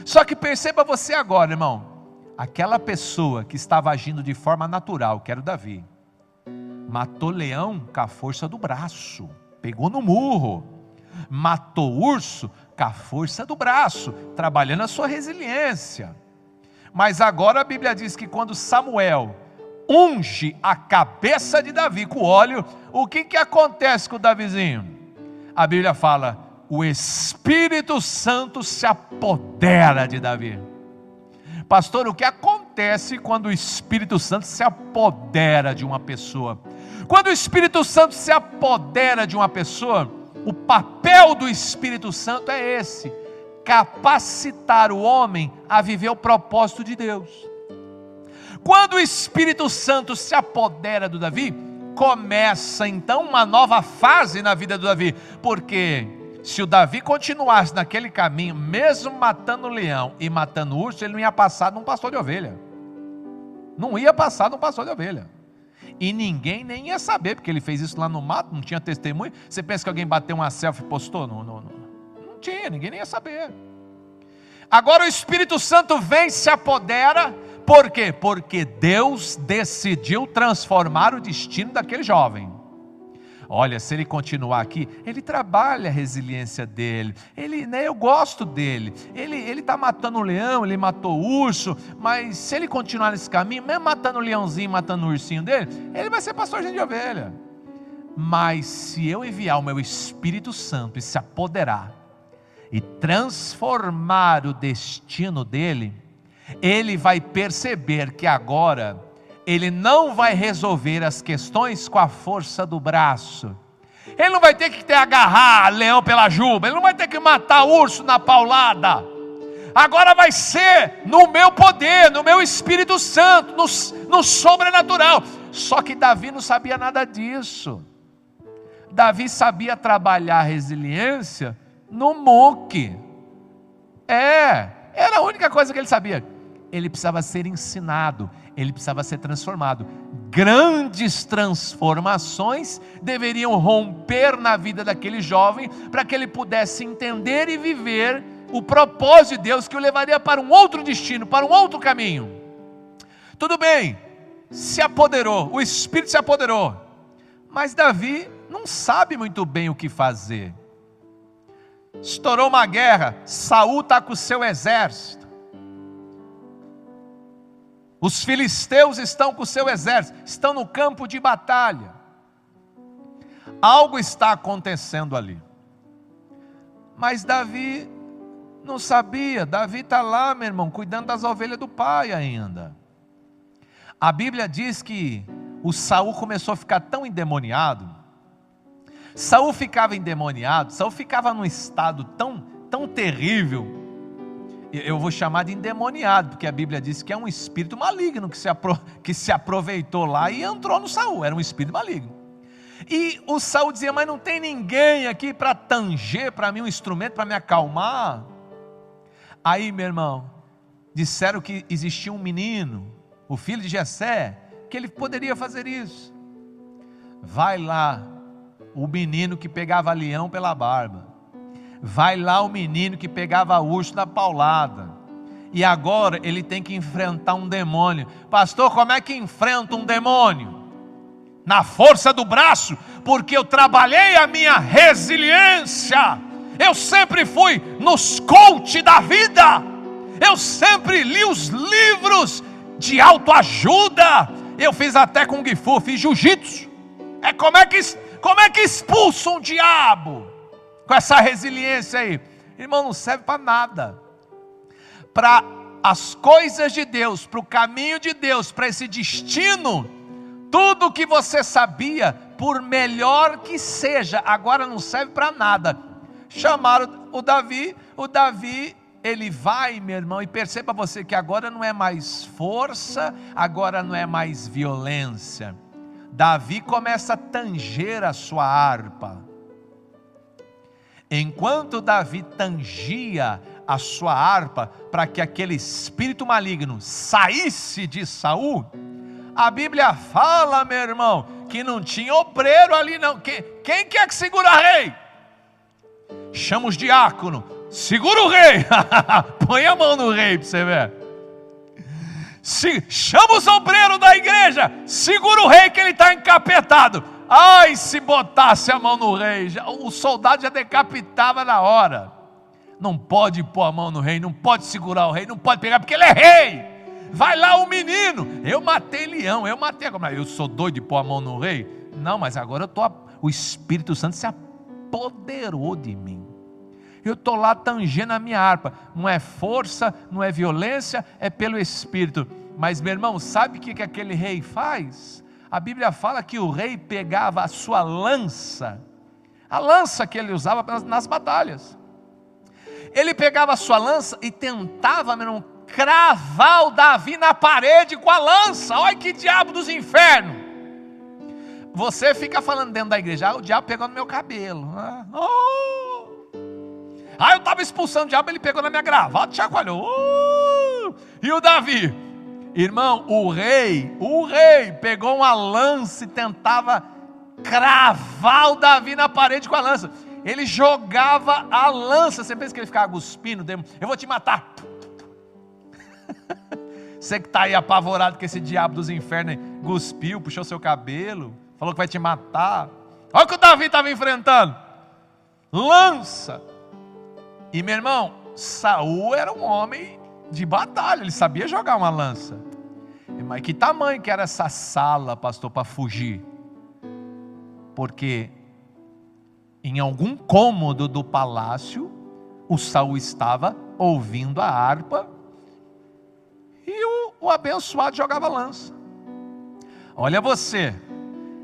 Speaker 1: Só que perceba você agora, irmão, aquela pessoa que estava agindo de forma natural, que era o Davi, matou leão com a força do braço, pegou no murro. Matou urso com a força do braço, trabalhando a sua resiliência. Mas agora a Bíblia diz que quando Samuel unge a cabeça de Davi com óleo, o que acontece com o Davizinho? A Bíblia fala, o Espírito Santo se apodera de Davi. Pastor, o que acontece quando o Espírito Santo se apodera de uma pessoa? Quando o Espírito Santo se apodera de uma pessoa, o papel do Espírito Santo é esse: capacitar o homem a viver o propósito de Deus. Quando o Espírito Santo se apodera do Davi, começa então uma nova fase na vida do Davi, porque se o Davi continuasse naquele caminho, mesmo matando leão e matando urso, ele não ia passar num pastor de ovelha. Não ia passar num pastor de ovelha. E ninguém nem ia saber, porque ele fez isso lá no mato, não tinha testemunho. Você pensa que alguém bateu uma selfie e postou? Não tinha, ninguém nem ia saber. Agora o Espírito Santo vem e se apodera. Por quê? Porque Deus decidiu transformar o destino daquele jovem. Olha, se ele continuar aqui, ele trabalha a resiliência dele, eu gosto dele, ele está matando o leão, ele matou o urso, mas se ele continuar nesse caminho, mesmo matando o leãozinho, matando o ursinho dele, ele vai ser pastorzinho de ovelha. Mas se eu enviar o meu Espírito Santo e se apoderar, e transformar o destino dele, ele vai perceber que agora ele não vai resolver as questões com a força do braço. Ele não vai ter que agarrar leão pela juba, ele não vai ter que matar urso na paulada. Agora vai ser no meu poder, no meu Espírito Santo, no sobrenatural. Só que Davi não sabia nada disso. Davi sabia trabalhar a resiliência no muque. Era a única coisa que ele sabia. Ele precisava ser ensinado, ele precisava ser transformado. Grandes transformações deveriam romper na vida daquele jovem, para que ele pudesse entender e viver o propósito de Deus, que o levaria para um outro destino, para um outro caminho. Tudo bem, se apoderou, o Espírito se apoderou, mas Davi não sabe muito bem o que fazer. Estourou uma guerra, Saul está com o seu exército, os filisteus estão com o seu exército, estão no campo de batalha. Algo está acontecendo ali. Mas Davi Não sabia. Davi está lá, meu irmão, cuidando das ovelhas do pai ainda. A Bíblia diz que o Saul começou a ficar tão endemoniado. Saul ficava endemoniado, Saul ficava num estado tão terrível. Eu vou chamar de endemoniado, porque a Bíblia diz que é um espírito maligno que se aproveitou lá e entrou no Saul. Era um espírito maligno. E o Saul dizia: mas não tem ninguém aqui para tanger para mim um instrumento para me acalmar. Aí, meu irmão, disseram que existia um menino, o filho de Jessé, que ele poderia fazer isso. Vai lá o menino que pegava leão pela barba, vai lá o menino que pegava urso na paulada, e agora ele tem que enfrentar um demônio. Pastor, como é que enfrenta um demônio? Na força do braço, porque eu trabalhei a minha resiliência. Eu sempre fui nos coach da vida, eu sempre li os livros de autoajuda, eu fiz até Kung Fu, fiz Jiu-Jitsu. Como é que expulsa um diabo com essa resiliência aí? Irmão, não serve para nada. Para as coisas de Deus, para o caminho de Deus, para esse destino, tudo que você sabia, por melhor que seja, agora não serve para nada. Chamaram o Davi, ele vai, meu irmão, e perceba você que agora não é mais força, agora não é mais violência. Davi começa a tanger a sua harpa. Enquanto Davi tangia a sua harpa para que aquele espírito maligno saísse de Saul, a Bíblia fala, meu irmão, que não tinha obreiro ali não. Quem quer que segura rei? Chama os diáconos, segura o rei. Põe a mão no rei para você ver. Chama os obreiros da igreja, segura o rei que ele está encapetado. Ai, se botasse a mão no rei, o soldado já decapitava na hora. Não pode pôr a mão no rei, não pode segurar o rei, não pode pegar, porque ele é rei. Vai lá o menino, eu matei leão, eu sou doido de pôr a mão no rei? Não, mas agora o Espírito Santo se apoderou de mim. Eu estou lá tangendo a minha harpa. Não é força, não é violência, é pelo Espírito. Mas, meu irmão, sabe o que aquele rei faz? A Bíblia fala que o rei pegava a sua lança, a lança que ele usava nas batalhas. Ele pegava a sua lança e tentava, meu irmão, cravar o Davi na parede com a lança. Olha que diabo dos infernos. Você fica falando dentro da igreja: o diabo pegou no meu cabelo. Eu estava expulsando o diabo, ele pegou na minha gravata, chacoalhou. E o Davi, irmão, o rei pegou uma lança e tentava cravar o Davi na parede com a lança. Ele jogava a lança. Você pensa que ele ficava cuspindo? Eu vou te matar. Você que está aí apavorado que esse diabo dos infernos cuspiu, puxou seu cabelo, falou que vai te matar. Olha o que o Davi estava enfrentando: lança. E, meu irmão, Saul era um homem de batalha, ele sabia jogar uma lança. Mas que tamanho que era essa sala, pastor, para fugir? Porque em algum cômodo do palácio, o Saul estava ouvindo a harpa e o abençoado jogava lança. Olha você,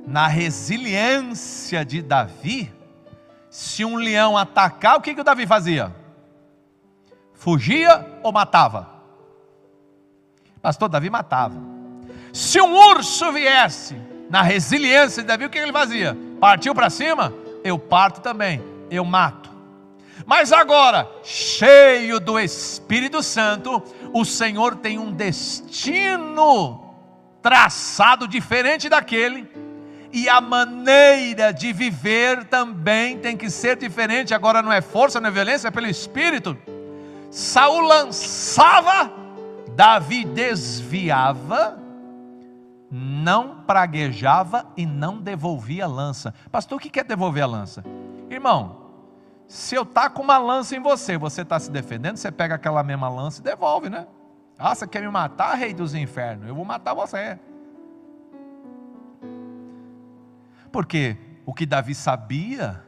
Speaker 1: na resiliência de Davi, se um leão atacar, o que o Davi fazia? Fugia ou matava? Pastor, Davi matava. Se um urso viesse, na resiliência de Davi, o que ele fazia? Partiu para cima? Eu parto também, eu mato. Mas agora, cheio do Espírito Santo, o Senhor tem um destino traçado diferente daquele. E a maneira de viver também tem que ser diferente. Agora não é força, não é violência, é pelo Espírito. Saul lançava, Davi desviava, não praguejava e não devolvia a lança. Pastor, o que é devolver a lança? Irmão, se eu estou com uma lança em você, você está se defendendo, você pega aquela mesma lança e devolve, né? Você quer me matar, rei dos infernos? Eu vou matar você. Porque o que Davi sabia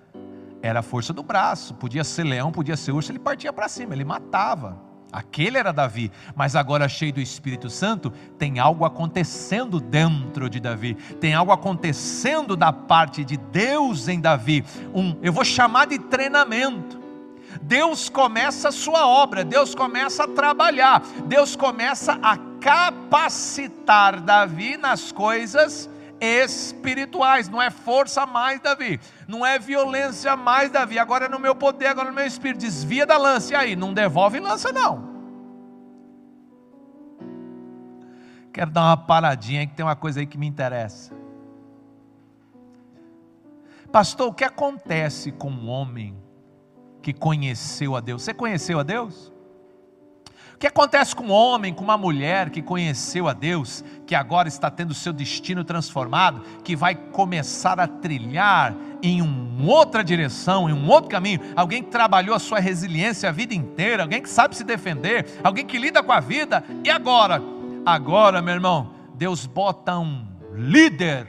Speaker 1: Era a força do braço, podia ser leão, podia ser urso, ele partia para cima, ele matava. Aquele era Davi, mas agora cheio do Espírito Santo, tem algo acontecendo dentro de Davi, tem algo acontecendo da parte de Deus em Davi, eu vou chamar de treinamento. Deus começa a sua obra, Deus começa a trabalhar, Deus começa a capacitar Davi nas coisas espirituais. Não é força mais, Davi, não é violência mais, Davi, agora é no meu poder, agora é no meu espírito. Desvia da lança, e aí? Não devolve lança não. Quero dar uma paradinha aí, que tem uma coisa aí que me interessa. Pastor, o que acontece com um homem que conheceu a Deus? Você conheceu a Deus? O que acontece com um homem, com uma mulher que conheceu a Deus, que agora está tendo seu destino transformado, que vai começar a trilhar em uma outra direção, em um outro caminho? Alguém que trabalhou a sua resiliência a vida inteira, alguém que sabe se defender, alguém que lida com a vida, e agora, meu irmão, Deus bota um líder,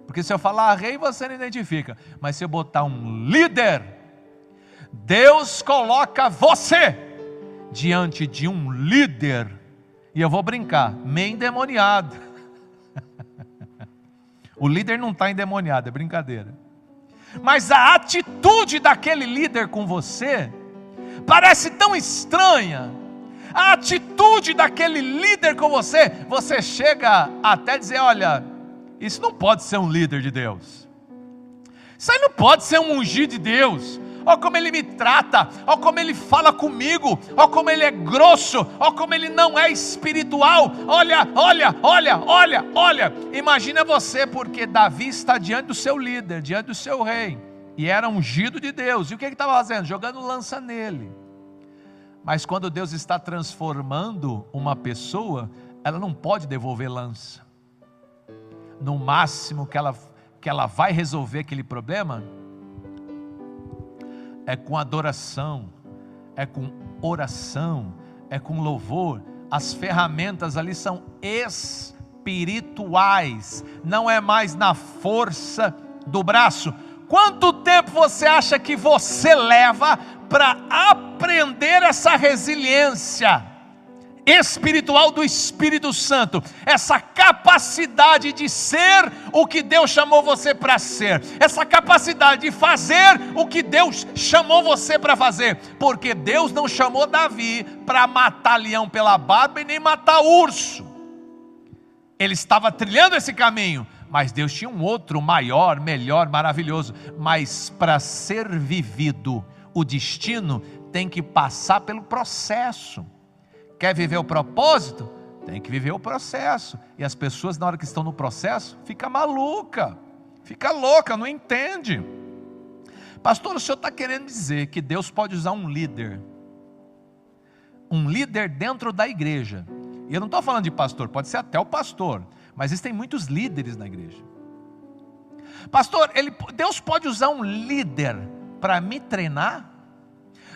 Speaker 1: porque se eu falar rei você não identifica, mas se eu botar um líder, Deus coloca você diante de um líder, e eu vou brincar, meio endemoniado. O líder não está endemoniado, é brincadeira, mas a atitude daquele líder com você parece tão estranha. A atitude daquele líder com você, você chega até dizer, olha, isso não pode ser um líder de Deus, isso aí não pode ser um ungido de Deus. Olha como ele me trata, olha como ele fala comigo, olha como ele é grosso, olha como ele não é espiritual, olha. Imagina você, porque Davi está diante do seu líder, diante do seu rei, e era ungido de Deus, e o que ele estava fazendo? Jogando lança nele. Mas quando Deus está transformando uma pessoa, ela não pode devolver lança. No máximo que ela vai resolver aquele problema é com adoração, é com oração, é com louvor. As ferramentas ali são espirituais, não é mais na força do braço. Quanto tempo você acha que você leva para aprender essa resiliência espiritual do Espírito Santo, essa capacidade de ser o que Deus chamou você para ser, essa capacidade de fazer o que Deus chamou você para fazer? Porque Deus não chamou Davi para matar leão pela barba e nem matar urso. Ele estava trilhando esse caminho, mas Deus tinha um outro maior, melhor, maravilhoso. Mas para ser vivido, o destino tem que passar pelo processo. Quer viver o propósito? Tem que viver o processo. E as pessoas, na hora que estão no processo, fica maluca, fica louca, não entende. Pastor, o senhor está querendo dizer que Deus pode usar um líder dentro da igreja? E eu não estou falando de pastor, pode ser até o pastor, mas existem muitos líderes na igreja. Pastor, Deus pode usar um líder para me treinar?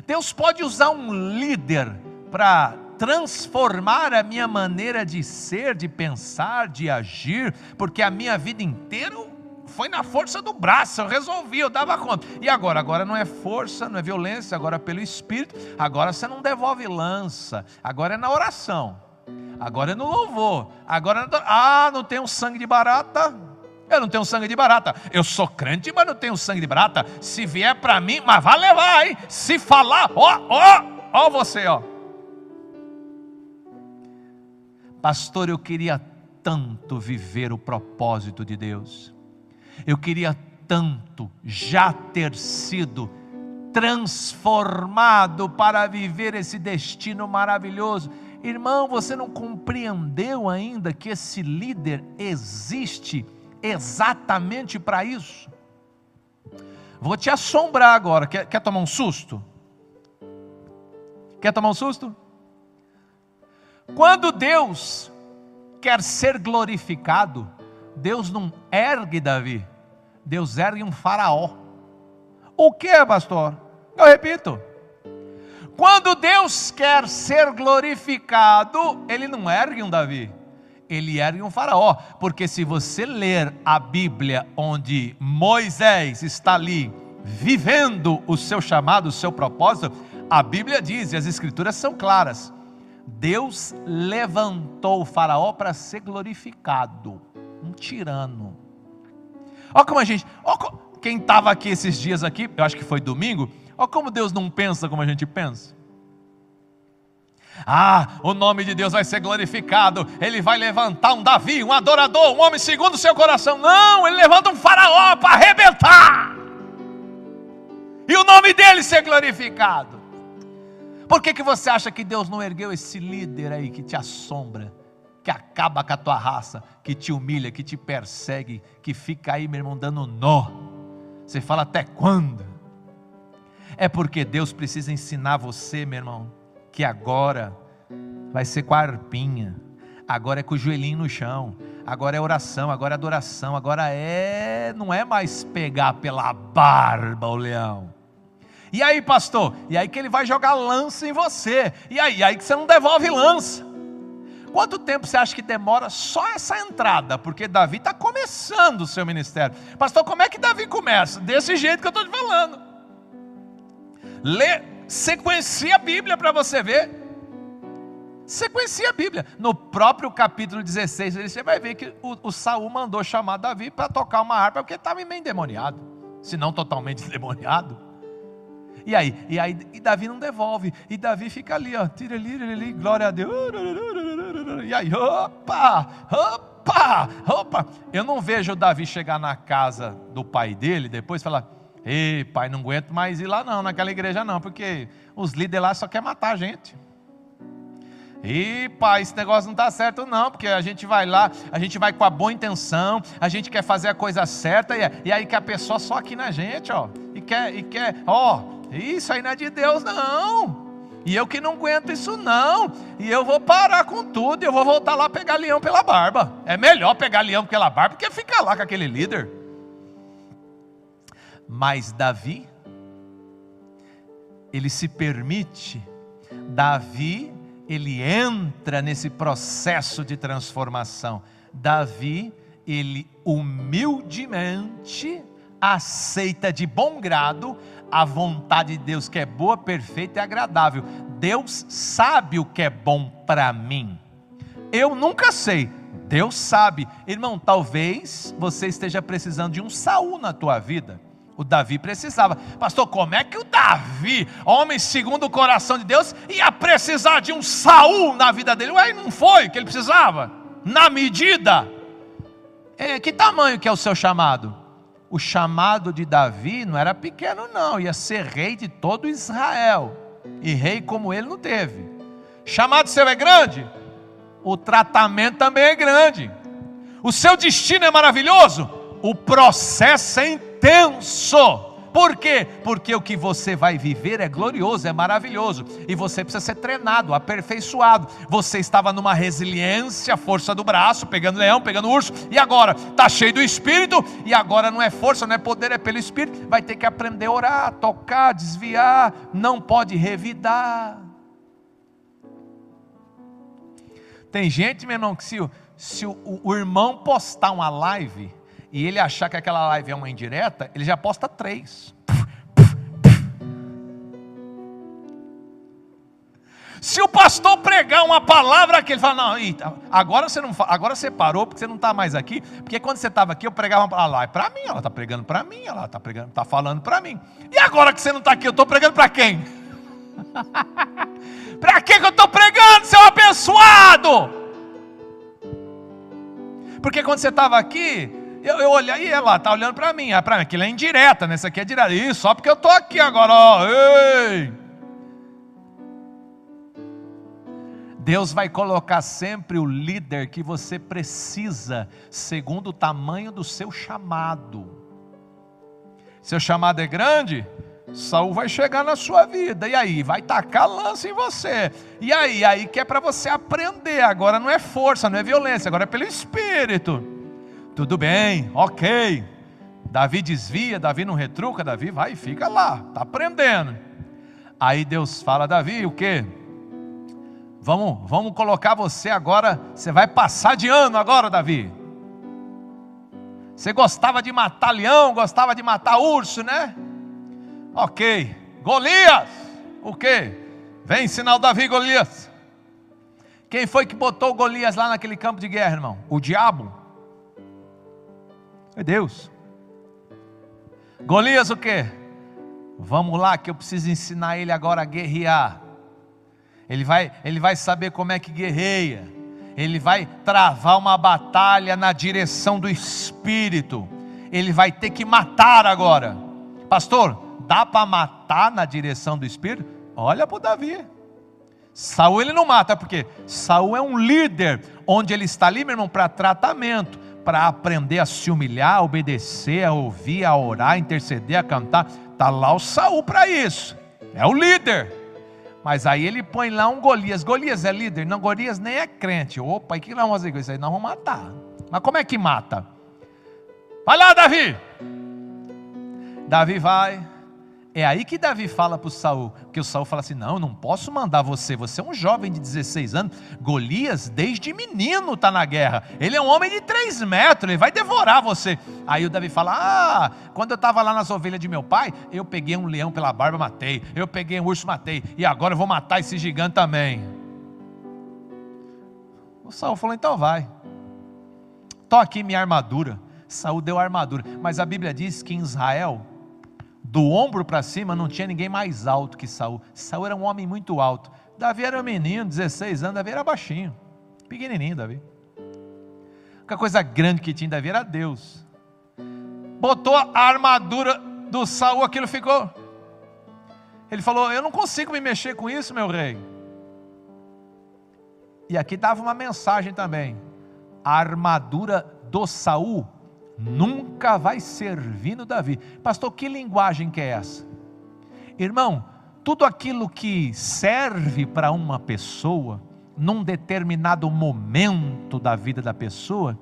Speaker 1: Deus pode usar um líder para transformar a minha maneira de ser, de pensar, de agir, porque a minha vida inteira foi na força do braço, eu resolvi, eu dava conta. E agora não é força, não é violência, agora é pelo Espírito. Agora você não devolve lança, agora é na oração, agora é no louvor, agora não tenho sangue de barata. Eu não tenho sangue de barata, eu sou crente, mas não tenho sangue de barata. Se vier para mim, mas vai levar, hein? Se falar, ó você, ó. Pastor, eu queria tanto viver o propósito de Deus, eu queria tanto já ter sido transformado para viver esse destino maravilhoso. Irmão, você não compreendeu ainda que esse líder existe exatamente para isso? Vou te assombrar agora. Quer tomar um susto? Quer tomar um susto? Quando Deus quer ser glorificado, Deus não ergue Davi, Deus ergue um faraó. O que, pastor? Eu repito, quando Deus quer ser glorificado, Ele não ergue um Davi, Ele ergue um faraó. Porque se você ler a Bíblia, onde Moisés está ali vivendo o seu chamado, o seu propósito, a Bíblia diz, e as Escrituras são claras, Deus levantou o faraó para ser glorificado, um tirano. Olha como a gente, quem estava aqui esses dias aqui, eu acho que foi domingo, olha como Deus não pensa como a gente pensa. O nome de Deus vai ser glorificado, Ele vai levantar um Davi, um adorador, um homem segundo o seu coração. Não, Ele levanta um faraó para arrebentar, e o nome dele ser glorificado. Por que você acha que Deus não ergueu esse líder aí que te assombra, que acaba com a tua raça, que te humilha, que te persegue, que fica aí, meu irmão, dando nó? Você fala, até quando? É porque Deus precisa ensinar você, meu irmão, que agora vai ser com a harpinha, agora é com o joelhinho no chão, agora é oração, agora é adoração, agora não é mais pegar pela barba o leão. E aí, pastor? E aí que ele vai jogar lança em você. E aí que você não devolve lança. Quanto tempo você acha que demora só essa entrada? Porque Davi está começando o seu ministério. Pastor, como é que Davi começa? Desse jeito que eu estou te falando. Sequencia a Bíblia para você ver. Sequencia a Bíblia. No próprio capítulo 16, você vai ver que o Saul mandou chamar Davi para tocar uma harpa, porque ele estava meio endemoniado, se não totalmente endemoniado. E aí Davi não devolve, e Davi fica ali, ó, glória a Deus, e aí, opa, eu não vejo o Davi chegar na casa do pai dele, depois falar, ei pai, não aguento mais ir lá não, naquela igreja não, porque os líderes lá só querem matar a gente. E pai, esse negócio não está certo não, porque a gente vai lá, a gente vai com a boa intenção, a gente quer fazer a coisa certa, e aí que a pessoa só aqui na gente, ó, e quer, isso aí não é de Deus não, e eu que não aguento isso não, e eu vou parar com tudo, eu vou voltar lá pegar leão pela barba. É melhor pegar leão pela barba, porque ficar lá com aquele líder. Mas Davi, ele se permite, Davi, ele entra nesse processo de transformação. Davi, ele humildemente aceita de bom grado a vontade de Deus, que é boa, perfeita e agradável. Deus sabe o que é bom para mim. Eu nunca sei, Deus sabe. Irmão, talvez você esteja precisando de um Saul na tua vida. O Davi precisava. Pastor, como é que o Davi, homem segundo o coração de Deus, ia precisar de um Saul na vida dele? Ué, não foi que ele precisava? Na medida. Que tamanho que é o seu chamado? O chamado de Davi não era pequeno não, ia ser rei de todo Israel, e rei como ele não teve. Chamado seu é grande? O tratamento também é grande. O seu destino é maravilhoso? O processo é intenso. Por quê? Porque o que você vai viver é glorioso, é maravilhoso, e você precisa ser treinado, aperfeiçoado. Você estava numa resiliência, força do braço, pegando leão, pegando urso, e agora está cheio do Espírito, e agora não é força, não é poder, é pelo Espírito. Vai ter que aprender a orar, tocar, desviar, não pode revidar. Tem gente, meu irmão, que se o irmão postar uma live e ele achar que aquela live é uma indireta, ele já posta 3. Se o pastor pregar uma palavra que ele fala, não, agora você não, agora você parou porque você não está mais aqui, porque quando você estava aqui eu pregava uma palavra, é para mim, ela está pregando para mim, ela está pregando, está falando para mim. E agora que você não está aqui, eu estou pregando para quem? Para que eu estou pregando, seu abençoado? Porque quando você estava aqui, eu olhei, e ela está olhando para mim, aquilo é indireta, né? Isso aqui é direta, isso, só porque eu estou aqui agora, ó, ei. Deus vai colocar sempre o líder que você precisa, segundo o tamanho do seu chamado. Seu chamado é grande, Saul vai chegar na sua vida, e aí? Vai tacar lança em você, e aí que é para você aprender, agora não é força, não é violência, agora é pelo Espírito. Tudo bem, ok, Davi desvia, Davi não retruca, Davi vai e fica lá, está aprendendo. Aí Deus fala, Davi, o quê? Vamos colocar você agora, você vai passar de ano agora, Davi. Você gostava de matar leão, gostava de matar urso, né? Ok, Golias, o quê? Vem ensinar o Davi, Golias. Quem foi que botou Golias lá naquele campo de guerra, irmão? O diabo? É Deus. Golias o quê? Vamos lá que eu preciso ensinar ele agora a guerrear. Ele vai saber como é que guerreia. Ele vai travar uma batalha na direção do Espírito. Ele vai ter que matar agora. Pastor, dá para matar na direção do Espírito? Olha para o Davi. Saul ele não mata, porque Saul é um líder, onde ele está ali, meu irmão, para tratamento, para aprender a se humilhar, a obedecer, a ouvir, a orar, a interceder, a cantar. Está lá o Saul para isso, é o líder. Mas aí ele põe lá um Golias. Golias é líder? Não, Golias nem é crente. Opa, e o que nós vamos fazer com isso aí? Nós vamos matar. Mas como é que mata? Vai lá, Davi. Davi vai. É aí que Davi fala para o Saul, porque o Saul fala assim, não, eu não posso mandar você é um jovem de 16 anos, Golias desde menino está na guerra, ele é um homem de 3 metros, ele vai devorar você. Aí o Davi fala, quando eu estava lá nas ovelhas de meu pai, eu peguei um leão pela barba, matei, eu peguei um urso, matei, e agora eu vou matar esse gigante também. O Saul falou, então vai, tô aqui minha armadura. Saul deu a armadura, mas a Bíblia diz que em Israel, do ombro para cima não tinha ninguém mais alto que Saul. Saul era um homem muito alto. Davi era um menino, 16 anos, Davi era baixinho, pequenininho Davi. A única coisa grande que tinha Davi era Deus. Botou a armadura do Saul, aquilo ficou. Ele falou, eu não consigo me mexer com isso, meu rei. E aqui dava uma mensagem também. A armadura do Saul nunca vai servir no Davi. Pastor, que linguagem que é essa? Irmão, tudo aquilo que serve para uma pessoa, num determinado momento da vida da pessoa,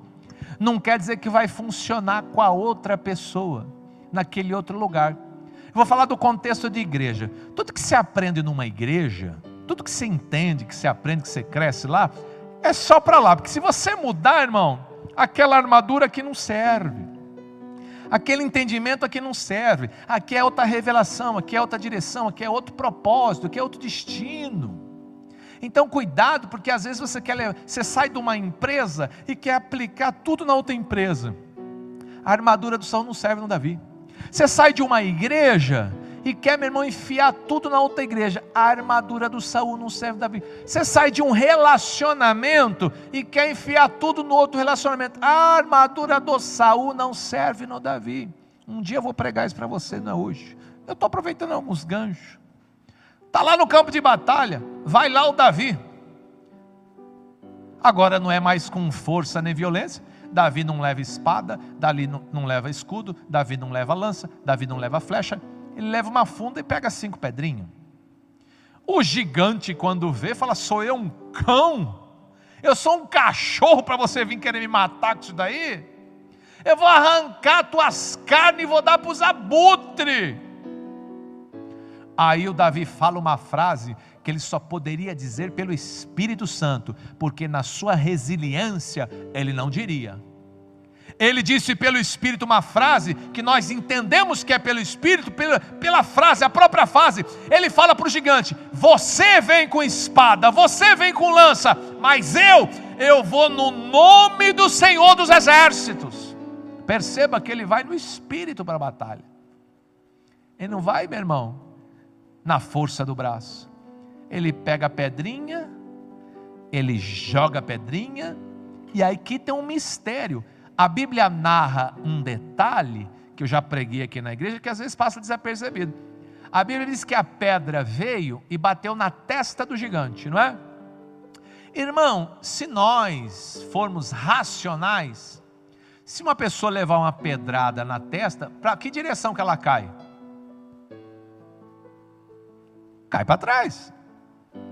Speaker 1: não quer dizer que vai funcionar com a outra pessoa, naquele outro lugar. Eu vou falar do contexto de igreja. Tudo que se aprende numa igreja, tudo que se entende, que se aprende, que se cresce lá, é só para lá, porque se você mudar, irmão, aquela armadura aqui não serve, aquele entendimento aqui não serve, aqui é outra revelação, aqui é outra direção, aqui é outro propósito, aqui é outro destino. Então cuidado, porque às vezes você sai de uma empresa e quer aplicar tudo na outra empresa. A armadura do Saul não serve no Davi. Você sai de uma igreja e quer, meu irmão, enfiar tudo na outra igreja. A armadura do Saul não serve no Davi. Você sai de um relacionamento e quer enfiar tudo no outro relacionamento. A armadura do Saul não serve no Davi. Um dia eu vou pregar isso para você, não é hoje. Eu estou aproveitando alguns ganchos. Está lá no campo de batalha, vai lá o Davi. Agora não é mais com força nem violência. Davi não leva espada, Davi não leva escudo, Davi não leva lança, Davi não leva flecha. Ele leva uma funda e pega 5 pedrinhos. O gigante, quando vê, fala, sou eu um cão? Eu sou um cachorro para você vir querer me matar com isso daí? Eu vou arrancar tuas carnes e vou dar para os abutres. Aí o Davi fala uma frase que ele só poderia dizer pelo Espírito Santo, porque na sua resiliência ele não diria. Ele disse pelo Espírito uma frase que nós entendemos que é pelo Espírito, pela frase, a própria frase. Ele fala para o gigante, você vem com espada, você vem com lança, mas eu vou no nome do Senhor dos Exércitos. Perceba que ele vai no Espírito para a batalha. Ele não vai, meu irmão, na força do braço. Ele pega a pedrinha, ele joga a pedrinha, e aí aqui tem um mistério. A Bíblia narra um detalhe, que eu já preguei aqui na igreja, que às vezes passa desapercebido. A Bíblia diz que a pedra veio e bateu na testa do gigante, não é? Irmão, se nós formos racionais, se uma pessoa levar uma pedrada na testa, para que direção que ela cai? Cai para trás,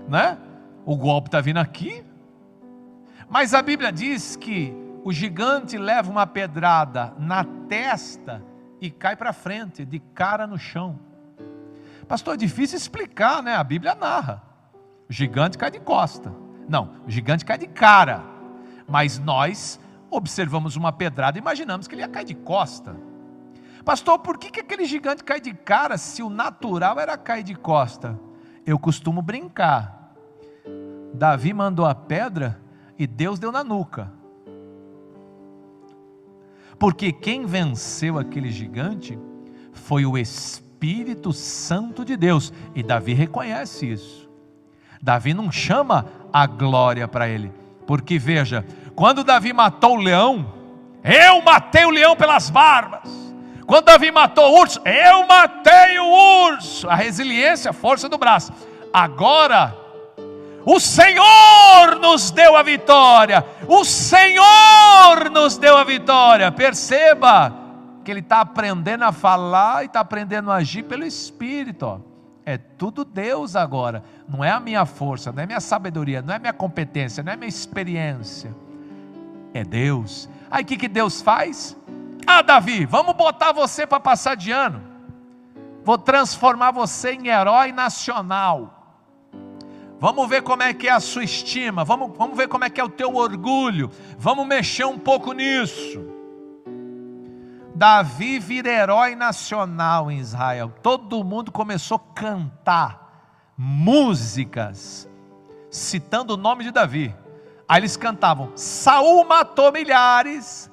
Speaker 1: né? O golpe está vindo aqui. Mas a Bíblia diz que o gigante leva uma pedrada na testa e cai para frente, de cara no chão. Pastor, é difícil explicar, né? A Bíblia narra. O gigante cai de costa. Não, o gigante cai de cara. Mas nós observamos uma pedrada e imaginamos que ele ia cair de costa. Pastor, por que aquele gigante cai de cara se o natural era cair de costa? Eu costumo brincar. Davi mandou a pedra e Deus deu na nuca. Porque quem venceu aquele gigante foi o Espírito Santo de Deus. E Davi reconhece isso. Davi não chama a glória para ele. Porque veja, quando Davi matou o leão, eu matei o leão pelas barbas. Quando Davi matou o urso, eu matei o urso. A resiliência, a força do braço. Agora, o Senhor nos deu a vitória. O Senhor nos deu a vitória. Perceba que ele está aprendendo a falar e está aprendendo a agir pelo Espírito. Ó. É tudo Deus agora. Não é a minha força, não é a minha sabedoria, não é a minha competência, não é a minha experiência. É Deus. Aí o que Deus faz? Ah, Davi, vamos botar você para passar de ano. Vou transformar você em herói nacional. Vamos ver como é que é a sua estima. Vamos ver como é que é o teu orgulho. Vamos mexer um pouco nisso. Davi vira herói nacional em Israel. Todo mundo começou a cantar músicas citando o nome de Davi. Aí eles cantavam: Saul matou milhares,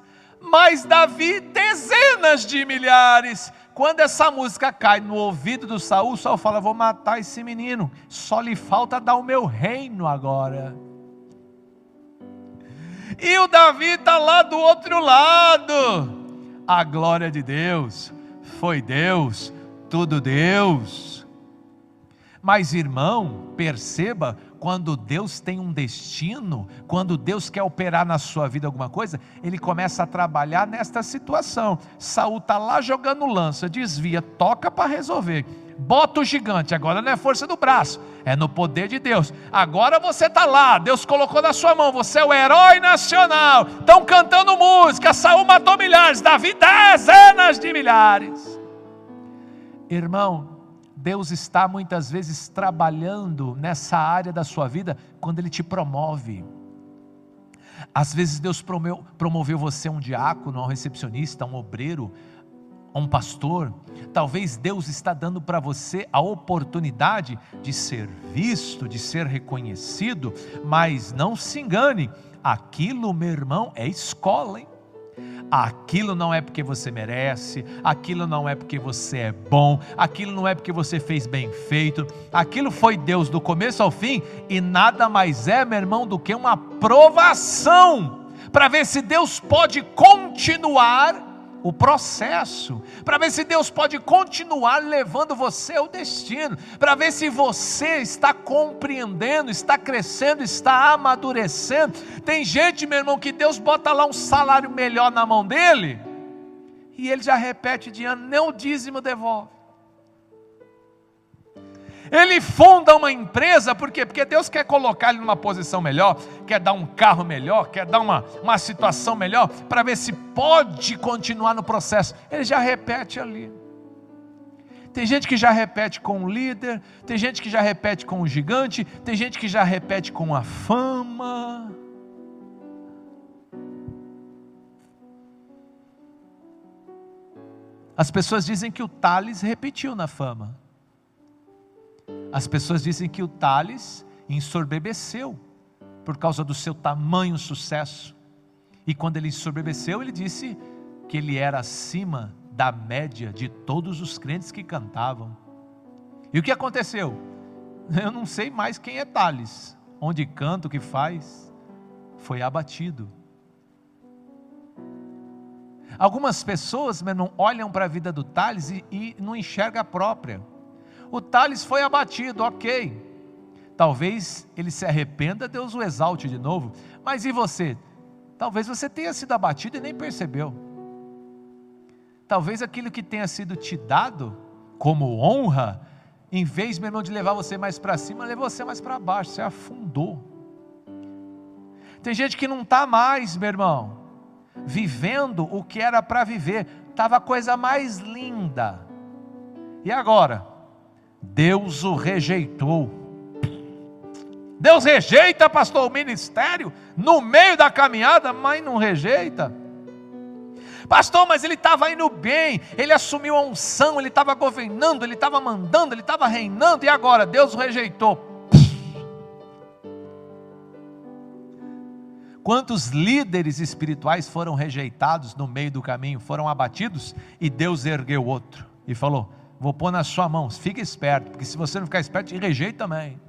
Speaker 1: mas Davi dezenas de milhares. Quando essa música cai no ouvido do Saul, Saul fala: vou matar esse menino, só lhe falta dar o meu reino agora. E o Davi está lá do outro lado. A glória de Deus, foi Deus, tudo Deus. Mas irmão, perceba, quando Deus tem um destino, quando Deus quer operar na sua vida alguma coisa, Ele começa a trabalhar nesta situação. Saul está lá jogando lança, desvia, toca para resolver. Bota o gigante, agora não é força do braço, é no poder de Deus. Agora você está lá, Deus colocou na sua mão, você é o herói nacional. Estão cantando música, Saul matou milhares, Davi dezenas de milhares. Irmão, Deus está muitas vezes trabalhando nessa área da sua vida quando Ele te promove. Às vezes Deus promoveu você a um diácono, a um recepcionista, a um obreiro, a um pastor. Talvez Deus está dando para você a oportunidade de ser visto, de ser reconhecido, mas não se engane, aquilo, meu irmão, é escola, hein? Aquilo não é porque você merece, aquilo não é porque você é bom, aquilo não é porque você fez bem feito, aquilo foi Deus do começo ao fim, e nada mais é, meu irmão, do que uma provação, para ver se Deus pode continuar o processo, para ver se Deus pode continuar levando você ao destino, para ver se você está compreendendo, está crescendo, está amadurecendo. Tem gente, meu irmão, que Deus bota lá um salário melhor na mão dele, e ele já repete de ano, nem o dízimo devolve. Ele funda uma empresa, por quê? Porque Deus quer colocar ele numa posição melhor, quer dar um carro melhor, quer dar uma situação melhor, para ver se pode continuar no processo. Ele já repete ali. Tem gente que já repete com o líder, tem gente que já repete com o gigante, tem gente que já repete com a fama. As pessoas dizem que o Thales repetiu na fama. As pessoas dizem que o Thales ensoberbeceu por causa do seu tamanho sucesso. E quando ele ensoberbeceu, ele disse que ele era acima da média de todos os crentes que cantavam. E o que aconteceu? Eu não sei mais quem é Thales. Onde canta, o que faz, foi abatido. Algumas pessoas, meu irmão, olham para a vida do Thales e não enxergam a própria. O Thales foi abatido, ok. Talvez ele se arrependa, Deus o exalte de novo. Mas e você? Talvez você tenha sido abatido e nem percebeu. Talvez aquilo que tenha sido te dado como honra, em vez, meu irmão, de levar você mais para cima, levou você mais para baixo, você afundou. Tem gente que não está mais, meu irmão, vivendo o que era para viver. Estava a coisa mais linda. E agora? Deus o rejeitou. Deus rejeita, pastor, o ministério no meio da caminhada, mas não rejeita. Pastor, mas ele estava indo bem, ele assumiu a unção, ele estava governando, ele estava mandando, ele estava reinando, e agora Deus o rejeitou. Quantos líderes espirituais foram rejeitados no meio do caminho, foram abatidos, e Deus ergueu outro e falou: vou pôr nas suas mãos, fica esperto, porque se você não ficar esperto, te rejeita também.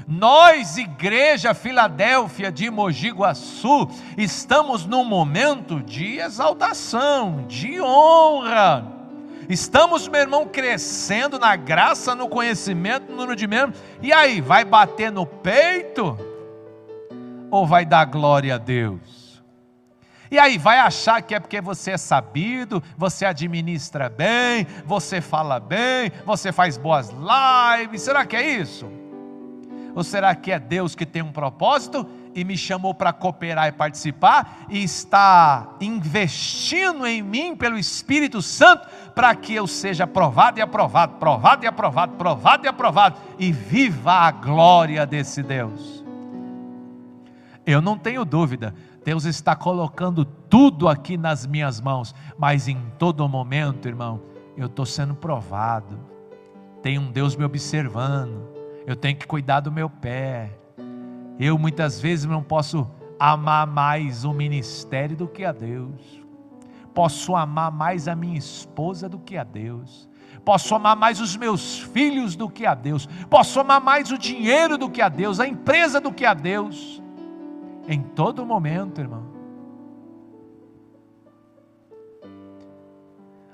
Speaker 1: Nós, Igreja Filadélfia de Mogi Guaçu, estamos num momento de exaltação, de honra. Estamos, meu irmão, crescendo na graça, no conhecimento, no rudimento. E aí, vai bater no peito? Ou vai dar glória a Deus? E aí, vai achar que é porque você é sabido, você administra bem, você fala bem, você faz boas lives? Será que é isso? Ou será que é Deus que tem um propósito e me chamou para cooperar e participar, e está investindo em mim pelo Espírito Santo, para que eu seja provado e aprovado, provado e aprovado, provado e aprovado, e viva a glória desse Deus? Eu não tenho dúvida, Deus está colocando tudo aqui nas minhas mãos, mas em todo momento, irmão, eu estou sendo provado, tem um Deus me observando, eu tenho que cuidar do meu pé. Eu muitas vezes não posso amar mais o ministério do que a Deus. Posso amar mais a minha esposa do que a Deus. Posso amar mais os meus filhos do que a Deus. Posso amar mais o dinheiro do que a Deus, a empresa do que a Deus. Em todo momento, irmão.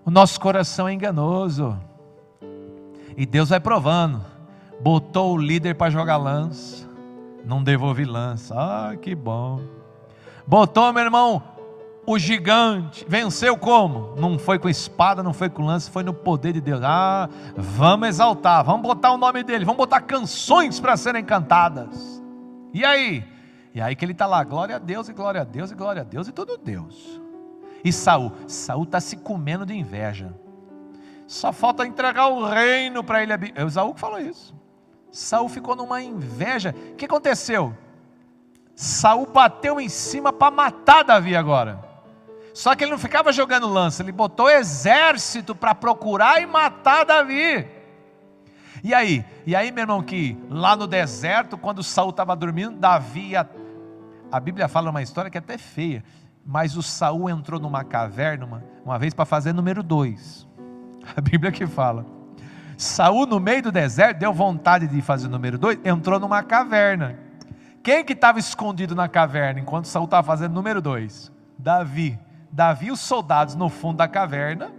Speaker 1: O nosso coração é enganoso. E Deus vai provando. Botou o líder para jogar lança, não devolvi lança. Ah, que bom. Botou, meu irmão, o gigante. Venceu como? Não foi com espada, não foi com lança, foi no poder de Deus. Ah, vamos exaltar, vamos botar o nome dele, vamos botar canções para serem cantadas. E aí? E aí que ele está lá, glória a Deus, e glória a Deus, e glória a Deus, e tudo Deus. E Saul está se comendo de inveja. Só falta entregar o reino para ele. É o Saul que falou isso. Saul ficou numa inveja. O que aconteceu? Saul bateu em cima para matar Davi agora. Só que ele não ficava jogando lança, ele botou exército para procurar e matar Davi. E aí, meu irmão, que lá no deserto, quando Saul estava dormindo, Davi a Bíblia fala uma história que é até feia, mas o Saul entrou numa caverna uma vez para fazer número 2. A Bíblia que fala. Saul, no meio do deserto, deu vontade de fazer o número 2, entrou numa caverna. Quem que estava escondido na caverna enquanto Saul estava fazendo o número 2? Davi e os soldados no fundo da caverna,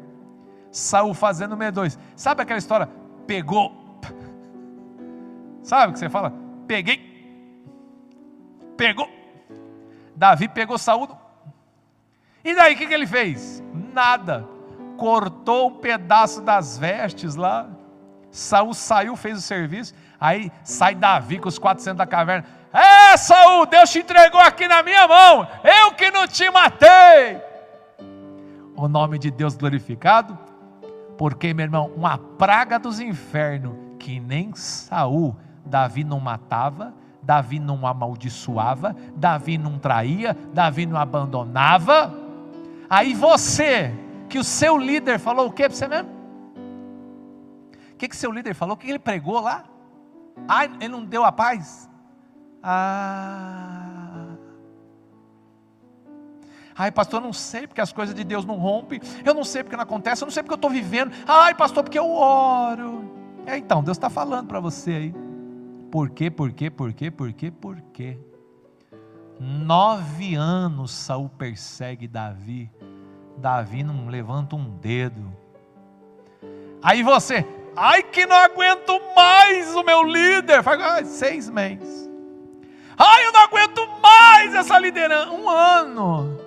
Speaker 1: Saul fazendo o número 2. Sabe aquela história? Pegou. Sabe o que você fala? Pegou. Davi pegou Saul. E daí o que ele fez? Nada. Cortou um pedaço das vestes lá. Saul saiu, fez o serviço. Aí sai Davi com os 400 da caverna. Saul, Deus te entregou aqui na minha mão. Eu que não te matei. O nome de Deus glorificado. Porque, meu irmão, uma praga dos infernos, que nem Saul, Davi não matava, Davi não amaldiçoava, Davi não traía, Davi não abandonava. Aí você, que o seu líder falou o que para você mesmo? O que seu líder falou? O que ele pregou lá? Ele não deu a paz? Pastor, eu não sei porque as coisas de Deus não rompem, eu não sei porque não acontece, eu não sei porque eu estou vivendo. Pastor, porque eu oro. Então, Deus está falando para você aí. Por quê? 9 anos Saul persegue Davi. Davi não levanta um dedo. Aí você, que não aguento mais o meu líder. Faz 6 meses. Eu não aguento mais essa liderança. 1 ano.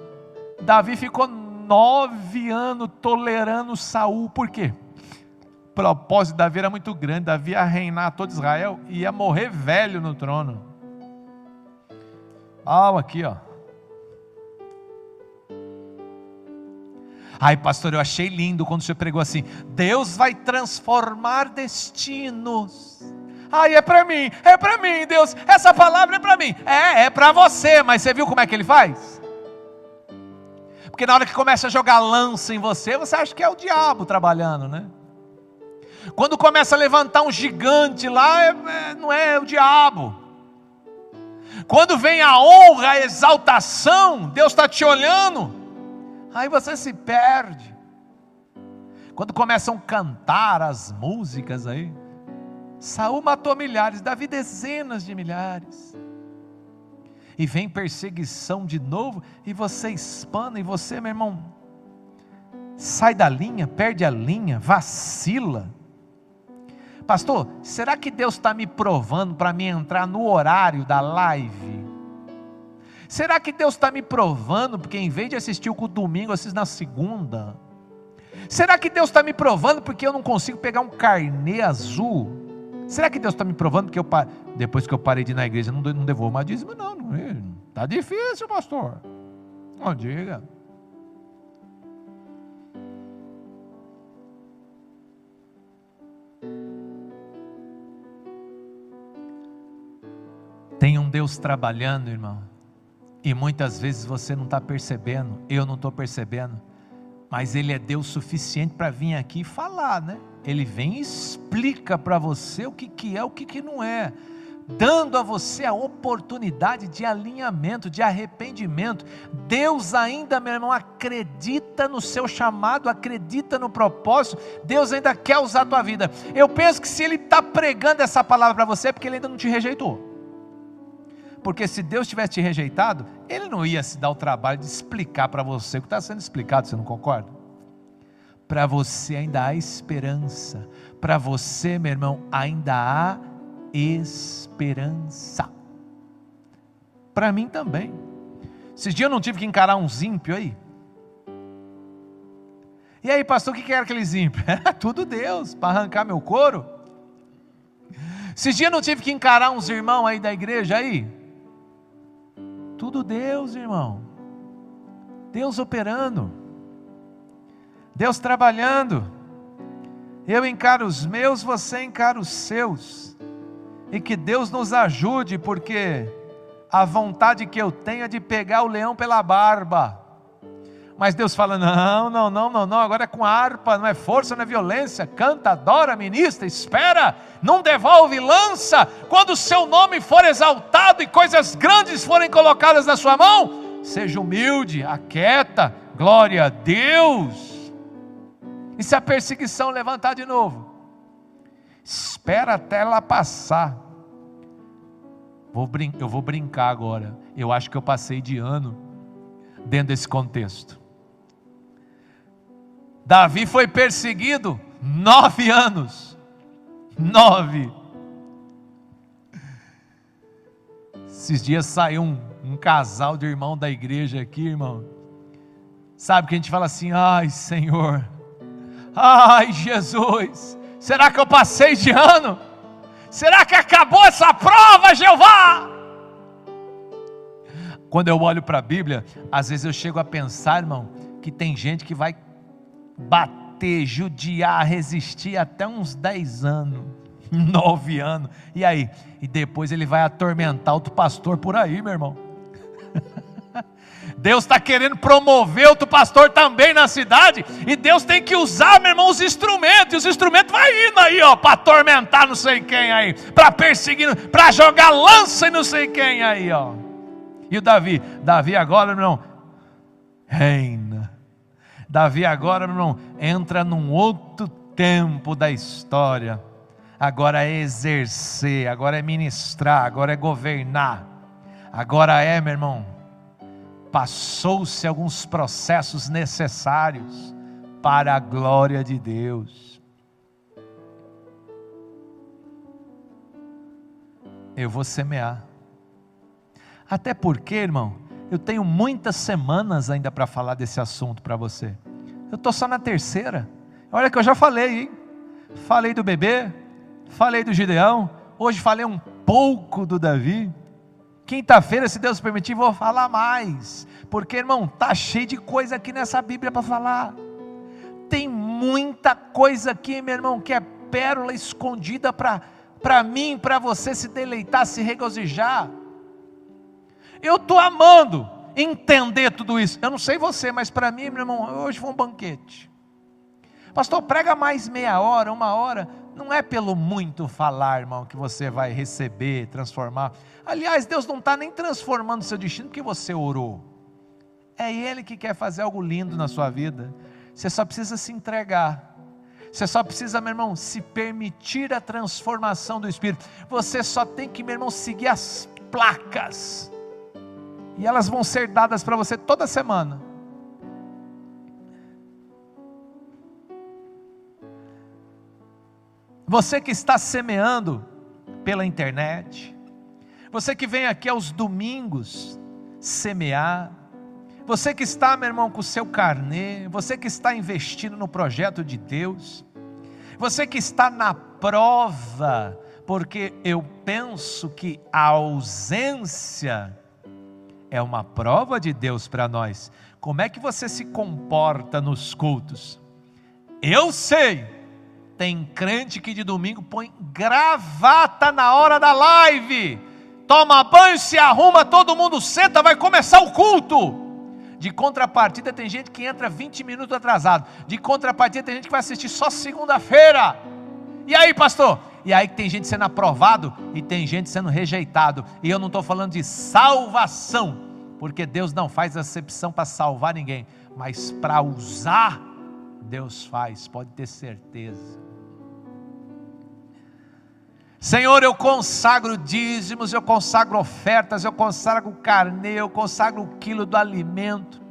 Speaker 1: Davi ficou 9 anos tolerando Saul. Por quê? O propósito de Davi era muito grande. Davi ia reinar todo Israel e ia morrer velho no trono. Aqui, ó. Pastor, eu achei lindo quando você pregou assim: Deus vai transformar destinos. É para mim, Deus, essa palavra é para mim. É para você, mas você viu como é que ele faz? Porque na hora que começa a jogar lança em você, você acha que é o diabo trabalhando, né? Quando começa a levantar um gigante lá, não é o diabo. Quando vem a honra, a exaltação, Deus está te olhando, aí você se perde. Quando começam a cantar as músicas aí, Saul matou milhares, Davi dezenas de milhares. E vem perseguição de novo, e você espana, e você, meu irmão, sai da linha, perde a linha, vacila. Pastor, será que Deus está me provando para mim entrar no horário da live? Será que Deus está me provando, porque em vez de assistir o culto domingo, eu assisto na segunda? Será que Deus está me provando porque eu não consigo pegar um carnê azul? Será que Deus está me provando porque depois que eu parei de ir na igreja, não devolvo mais dízimo? Não, está difícil, pastor. Não diga. Tem um Deus trabalhando, irmão, e muitas vezes você não está percebendo, eu não estou percebendo, mas Ele é Deus suficiente para vir aqui e falar, né? Ele vem e explica para você o que é, o que não é, dando a você a oportunidade de alinhamento, de arrependimento. Deus ainda, meu irmão, acredita no seu chamado, acredita no propósito. Deus ainda quer usar a tua vida. Eu penso que se Ele está pregando essa palavra para você, é porque Ele ainda não te rejeitou. Porque se Deus tivesse te rejeitado, Ele não ia se dar o trabalho de explicar para você o que está sendo explicado. Você não concorda? Para você ainda há esperança. Para você, meu irmão, ainda há esperança. Para mim também. Esses dias eu não tive que encarar uns ímpios aí. E aí, pastor, o que era aqueles ímpios? Era tudo Deus, para arrancar meu couro. Esses dias eu não tive que encarar uns irmãos aí da igreja aí. Tudo Deus, irmão. Deus operando. Deus trabalhando. Eu encaro os meus, você encara os seus. E que Deus nos ajude, porque a vontade que eu tenho é de pegar o leão pela barba. Mas Deus fala, não, agora é com harpa, não é força, não é violência, canta, adora, ministra, espera, não devolve, lança, quando o seu nome for exaltado e coisas grandes forem colocadas na sua mão, seja humilde, aquieta, glória a Deus. E se a perseguição levantar de novo, espera até ela passar. Eu vou brincar agora, eu acho que eu passei de ano dentro desse contexto. Davi foi perseguido 9 anos. 9. Esses dias saiu um casal de irmão da igreja aqui, irmão. Sabe que a gente fala assim, ai Senhor, ai Jesus, será que eu passei de ano? Será que acabou essa prova, Jeová? Quando eu olho para a Bíblia, às vezes eu chego a pensar, irmão, que tem gente que vai bater, judiar, resistir até uns 10 anos, 9 anos, e aí? E depois ele vai atormentar outro pastor por aí, meu irmão. Deus está querendo promover outro pastor também na cidade, e Deus tem que usar, meu irmão, os instrumentos, e os instrumentos vai indo aí, ó, para atormentar não sei quem aí, para perseguir, para jogar lança e não sei quem aí, ó. E o Davi agora, meu irmão, reina. Davi agora, meu irmão, entra num outro tempo da história. Agora é exercer, agora é ministrar, agora é governar. Agora é, meu irmão, passou-se alguns processos necessários para a glória de Deus. Eu vou semear. Até porque, irmão, eu tenho muitas semanas ainda para falar desse assunto para você. Eu estou só na 3ª. Olha que eu já falei, hein? Falei do bebê, falei do Gideão, hoje falei um pouco do Davi. Quinta-feira, se Deus permitir, vou falar mais. Porque, irmão, está cheio de coisa aqui nessa Bíblia para falar. Tem muita coisa aqui, meu irmão, que é pérola escondida para mim, para você se deleitar, se regozijar. Eu estou amando, entender tudo isso. Eu não sei você, mas para mim, meu irmão, hoje foi um banquete. Pastor, prega mais meia hora, 1 hora. Não é pelo muito falar, irmão, que você vai receber, transformar. Aliás, Deus não está nem transformando o seu destino porque você orou. É Ele que quer fazer algo lindo na sua vida. Você só precisa se entregar. Você só precisa, meu irmão, se permitir a transformação do Espírito. Você só tem que, meu irmão, seguir as placas. E elas vão ser dadas para você toda semana. Você que está semeando pela internet, você que vem aqui aos domingos semear, você que está, meu irmão, com o seu carnê, você que está investindo no projeto de Deus, você que está na prova, porque eu penso que a ausência é uma prova de Deus para nós. Como é que você se comporta nos cultos? Eu sei. Tem crente que de domingo põe gravata na hora da live, toma banho, se arruma, todo mundo senta, vai começar o culto. De contrapartida tem gente que entra 20 minutos atrasado. De contrapartida tem gente que vai assistir só segunda-feira. E aí, pastor? E aí tem gente sendo aprovado e tem gente sendo rejeitado. E eu não estou falando de salvação, porque Deus não faz acepção para salvar ninguém, mas para usar, Deus faz, pode ter certeza. Senhor, eu consagro dízimos, eu consagro ofertas, eu consagro carnê, eu consagro o quilo do alimento.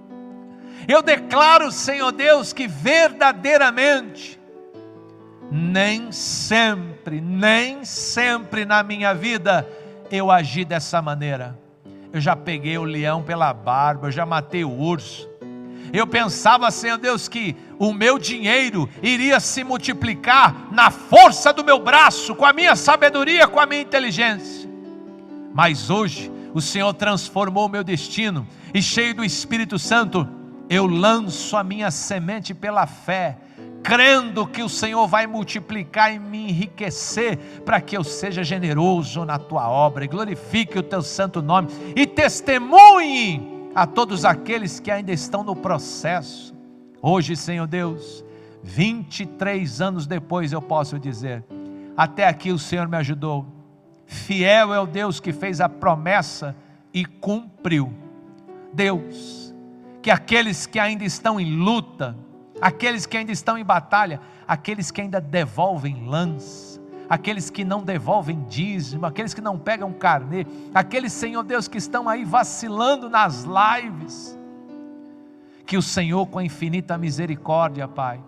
Speaker 1: Eu declaro, Senhor Deus, que verdadeiramente, nem sempre na minha vida eu agi dessa maneira. Eu já peguei o leão pela barba, eu já matei o urso. Eu pensava, Senhor Deus, que o meu dinheiro iria se multiplicar na força do meu braço, com a minha sabedoria, com a minha inteligência. Mas hoje, o Senhor transformou o meu destino, e cheio do Espírito Santo, eu lanço a minha semente pela fé, crendo que o Senhor vai multiplicar e me enriquecer, para que eu seja generoso na Tua obra, e glorifique o Teu santo nome, e testemunhe a todos aqueles que ainda estão no processo. Hoje, Senhor Deus, 23 anos depois eu posso dizer, até aqui o Senhor me ajudou. Fiel é o Deus que fez a promessa e cumpriu. Deus, que aqueles que ainda estão em luta, aqueles que ainda estão em batalha, aqueles que ainda devolvem lança, aqueles que não devolvem dízimo, aqueles que não pegam carnê, aqueles, Senhor Deus, que estão aí vacilando nas lives, que o Senhor, com a infinita misericórdia, Pai,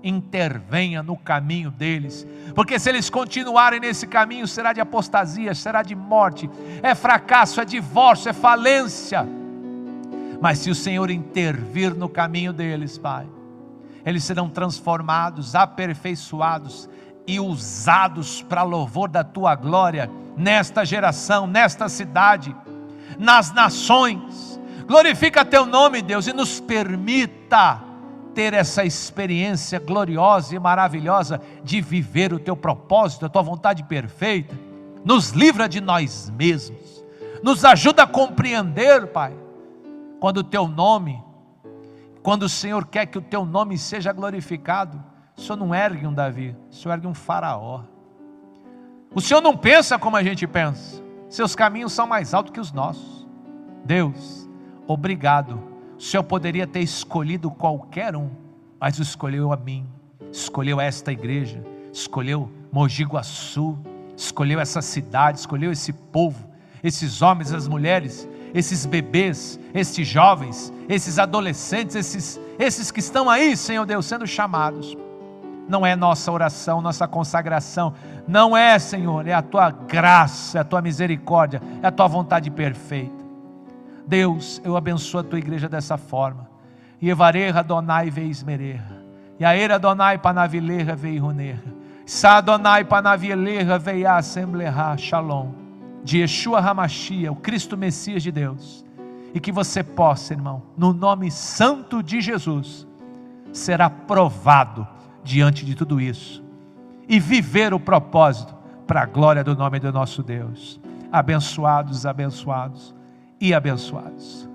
Speaker 1: intervenha no caminho deles, porque se eles continuarem nesse caminho, será de apostasia, será de morte, é fracasso, é divórcio, é falência. Mas se o Senhor intervir no caminho deles, Pai, eles serão transformados, aperfeiçoados e usados para louvor da Tua glória, nesta geração, nesta cidade, nas nações. Glorifica Teu nome, Deus, e nos permita ter essa experiência gloriosa e maravilhosa de viver o Teu propósito, a Tua vontade perfeita. Nos livra de nós mesmos, nos ajuda a compreender, Pai, quando o Teu nome, quando o Senhor quer que o Teu nome seja glorificado, o Senhor não ergue um Davi, o Senhor ergue um Faraó. O Senhor não pensa como a gente pensa, seus caminhos são mais altos que os nossos. Deus, obrigado. O Senhor poderia ter escolhido qualquer um, mas escolheu a mim, escolheu esta igreja, escolheu Mogi Guaçu, escolheu essa cidade, escolheu esse povo, esses homens, as mulheres, esses bebês, esses jovens, esses adolescentes, esses que estão aí, Senhor Deus, sendo chamados. Não é nossa oração, nossa consagração, não é, Senhor, é a Tua graça, é a Tua misericórdia, é a Tua vontade perfeita. Deus, eu abençoo a Tua igreja dessa forma. Yevareha Adonai veismereha, Yaera Adonai panavileha veiruneha, Sa Adonai panavileha veia assembleha, Shalom, de Yeshua Hamashia, o Cristo Messias de Deus. E que você possa, irmão, no nome santo de Jesus, ser aprovado diante de tudo isso, e viver o propósito, para a glória do nome do nosso Deus. Abençoados, abençoados e abençoados.